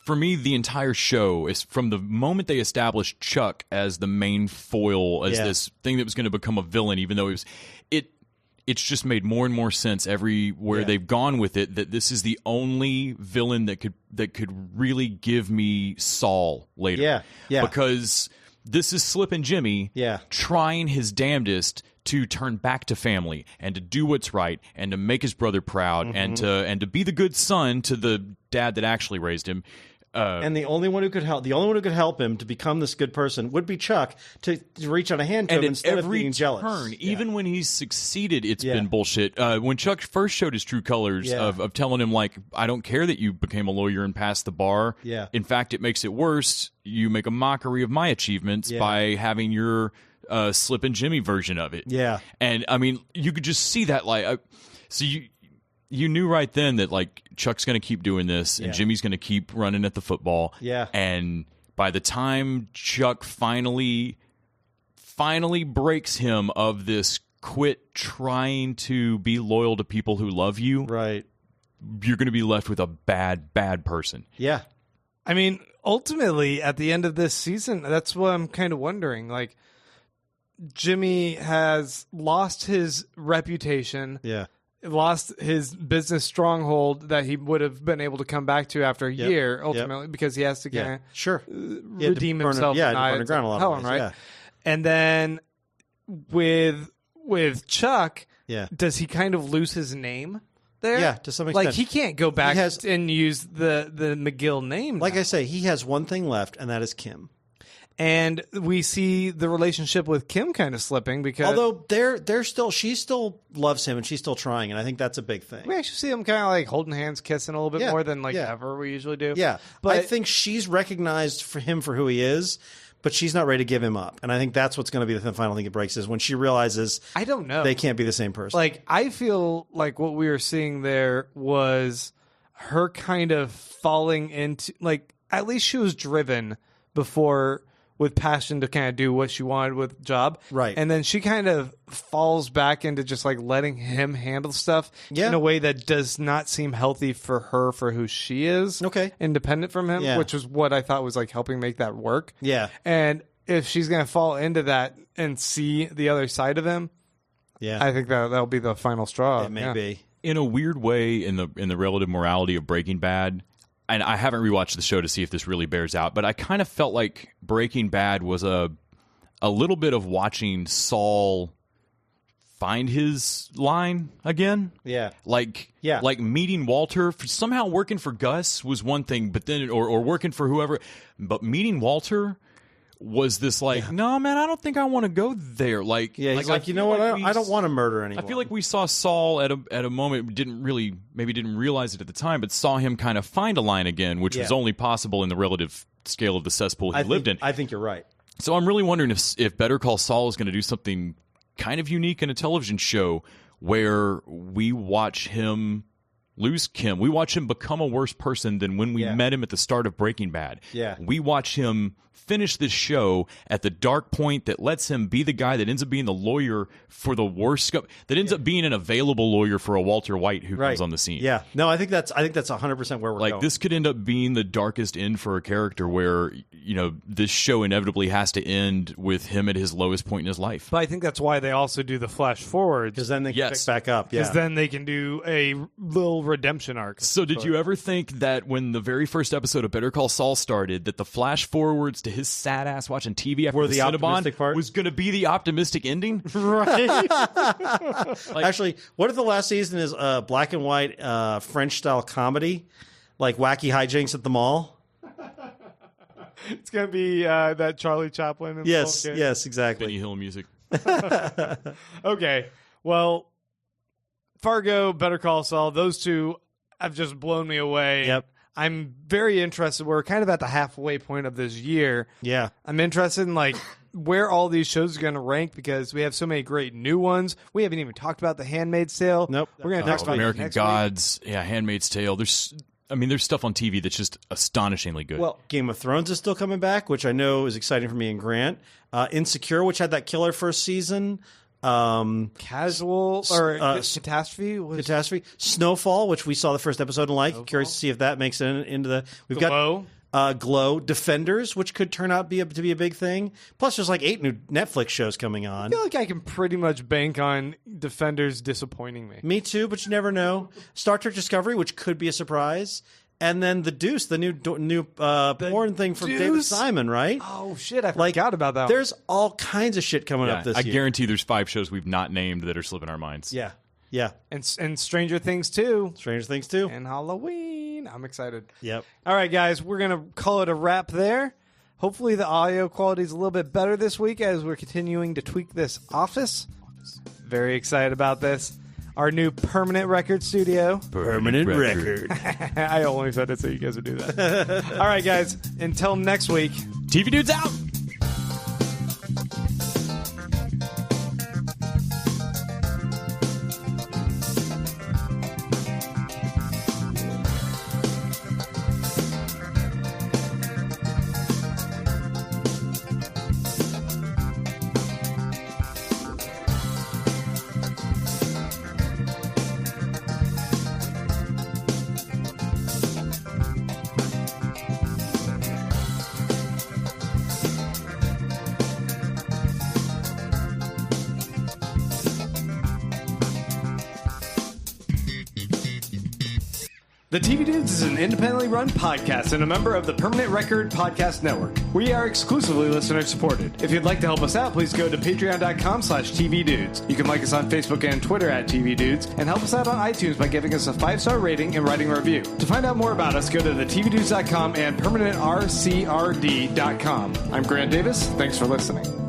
for me, the entire show is from the moment they established Chuck as the main foil, as this thing that was going to become a villain, even though it's just made more and more sense everywhere they've gone with it, that this is the only villain that could really give me Saul later. Yeah. Because this is Slip and Jimmy trying his damnedest to turn back to family and to do what's right and to make his brother proud and to be the good son to the dad that actually raised him. And the only one who could help him to become this good person would be Chuck, to reach out a hand to him instead of being jealous. Even when he's succeeded, it's been bullshit. When Chuck first showed his true colors of telling him, like, I don't care that you became a lawyer and passed the bar. Yeah. In fact, it makes it worse. You make a mockery of my achievements by having your Slip and Jimmy version of it. Yeah. And, I mean, you could just see that, like, so you knew right then that, like, Chuck's going to keep doing this and Jimmy's going to keep running at the football. Yeah. And by the time Chuck finally breaks him of this quit trying to be loyal to people who love you, right, you're going to be left with a bad person. Yeah. I mean, ultimately, at the end of this season, that's what I'm kind of wondering. Like, Jimmy has lost his reputation. Yeah. Lost his business stronghold that he would have been able to come back to after a year, ultimately, because he has to redeem himself. Burn the ground a lot of ways, right? Yeah. And then with Chuck, does he kind of lose his name there? Yeah, to some extent. Like, he can't go back and use the McGill name. Like I say, he has one thing left, and that is Kim. And we see the relationship with Kim kind of slipping because, although she still loves him and she's still trying, and I think that's a big thing. We actually see them kind of like holding hands, kissing a little bit more than ever we usually do. Yeah, but I think she's recognized for him for who he is, but she's not ready to give him up. And I think that's what's going to be the final thing it breaks, is when she realizes I don't know they can't be the same person. Like, I feel like what we were seeing there was her kind of falling into, like, at least she was driven before with passion to kind of do what she wanted with the job. Right. And then she kind of falls back into just like letting him handle stuff in a way that does not seem healthy for her, for who she is. Okay. Independent from him, which was what I thought was like helping make that work. Yeah. And if she's going to fall into that and see the other side of him, I think that'll be the final straw. It may be. In a weird way, in the relative morality of Breaking Bad, and I haven't rewatched the show to see if this really bears out, but I kind of felt like Breaking Bad was a little bit of watching Saul find his line again. Yeah. Like Yeah. like meeting Walter, somehow working for Gus was one thing, but then or working for whoever, but meeting Walter was this like, no man, I don't think I want to go there. Like, He's like, I you know feel what? I don't want to murder anyone. I feel like we saw Saul at a moment, didn't realize it at the time, but saw him kind of find a line again, which was only possible in the relative scale of the cesspool he lived in. I think you're right. So I'm really wondering if Better Call Saul is going to do something kind of unique in a television show where we watch him lose Kim. We watch him become a worse person than when we met him at the start of Breaking Bad. Yeah. We watch him finish this show at the dark point that lets him be the guy that ends up being the lawyer for the worst that ends up being an available lawyer for a Walter White who comes on the scene. Yeah. No, I think that's 100% where we're like going. This could end up being the darkest end for a character where, you know, this show inevitably has to end with him at his lowest point in his life. But I think that's why they also do the flash forwards. Because then they can pick back up. Because then they can do a little redemption arc. So did you ever think that when the very first episode of Better Call Saul started, that the flash forwards to his sad ass watching TV after the optimistic part was going to be the optimistic ending? Right. Actually, what if the last season is black and white French style comedy, like wacky hijinks at the mall? It's going to be that Charlie Chaplin. Yes, exactly. Benny Hill music. Okay, well, Fargo, Better Call Saul, those two have just blown me away. Yep. I'm very interested. We're kind of at the halfway point of this year. Yeah. I'm interested in like where all these shows are going to rank because we have so many great new ones. We haven't even talked about The Handmaid's Tale. Nope. We're going to talk about American next Gods. Week. Yeah, Handmaid's Tale. There's stuff on TV that's just astonishingly good. Well, Game of Thrones is still coming back, which I know is exciting for me and Grant. Insecure, which had that killer first season. Casual or Catastrophe. Snowfall, which we saw the first episode and like. Curious to see if that makes it into the. We've Glow. got Glow, Defenders, which could turn out to be a big thing. Plus, there's like 8 new Netflix shows coming on. I feel like I can pretty much bank on Defenders disappointing me. Me too, but you never know. Star Trek Discovery, which could be a surprise. And then The Deuce, the new porn thing from David Simon, right? Oh, shit. I forgot about that one. There's all kinds of shit coming up this year. I guarantee there's 5 shows we've not named that are slipping our minds. Yeah. Yeah. And Stranger Things, too. And Halloween. I'm excited. Yep. All right, guys. We're going to call it a wrap there. Hopefully the audio quality is a little bit better this week as we're continuing to tweak this office. Very excited about this. Our new permanent record studio. Permanent record. I only said it so you guys would do that. All right, guys. Until next week. TV Dudes out! The TV Dudes is an independently run podcast and a member of the Permanent Record Podcast Network. We are exclusively listener supported. If you'd like to help us out, please go to patreon.com/TVDudes. You can like us on Facebook and Twitter @TVDudes and help us out on iTunes by giving us a 5-star rating and writing a review. To find out more about us, go to thetvdudes.com and permanentrcrd.com. I'm Grant Davis. Thanks for listening.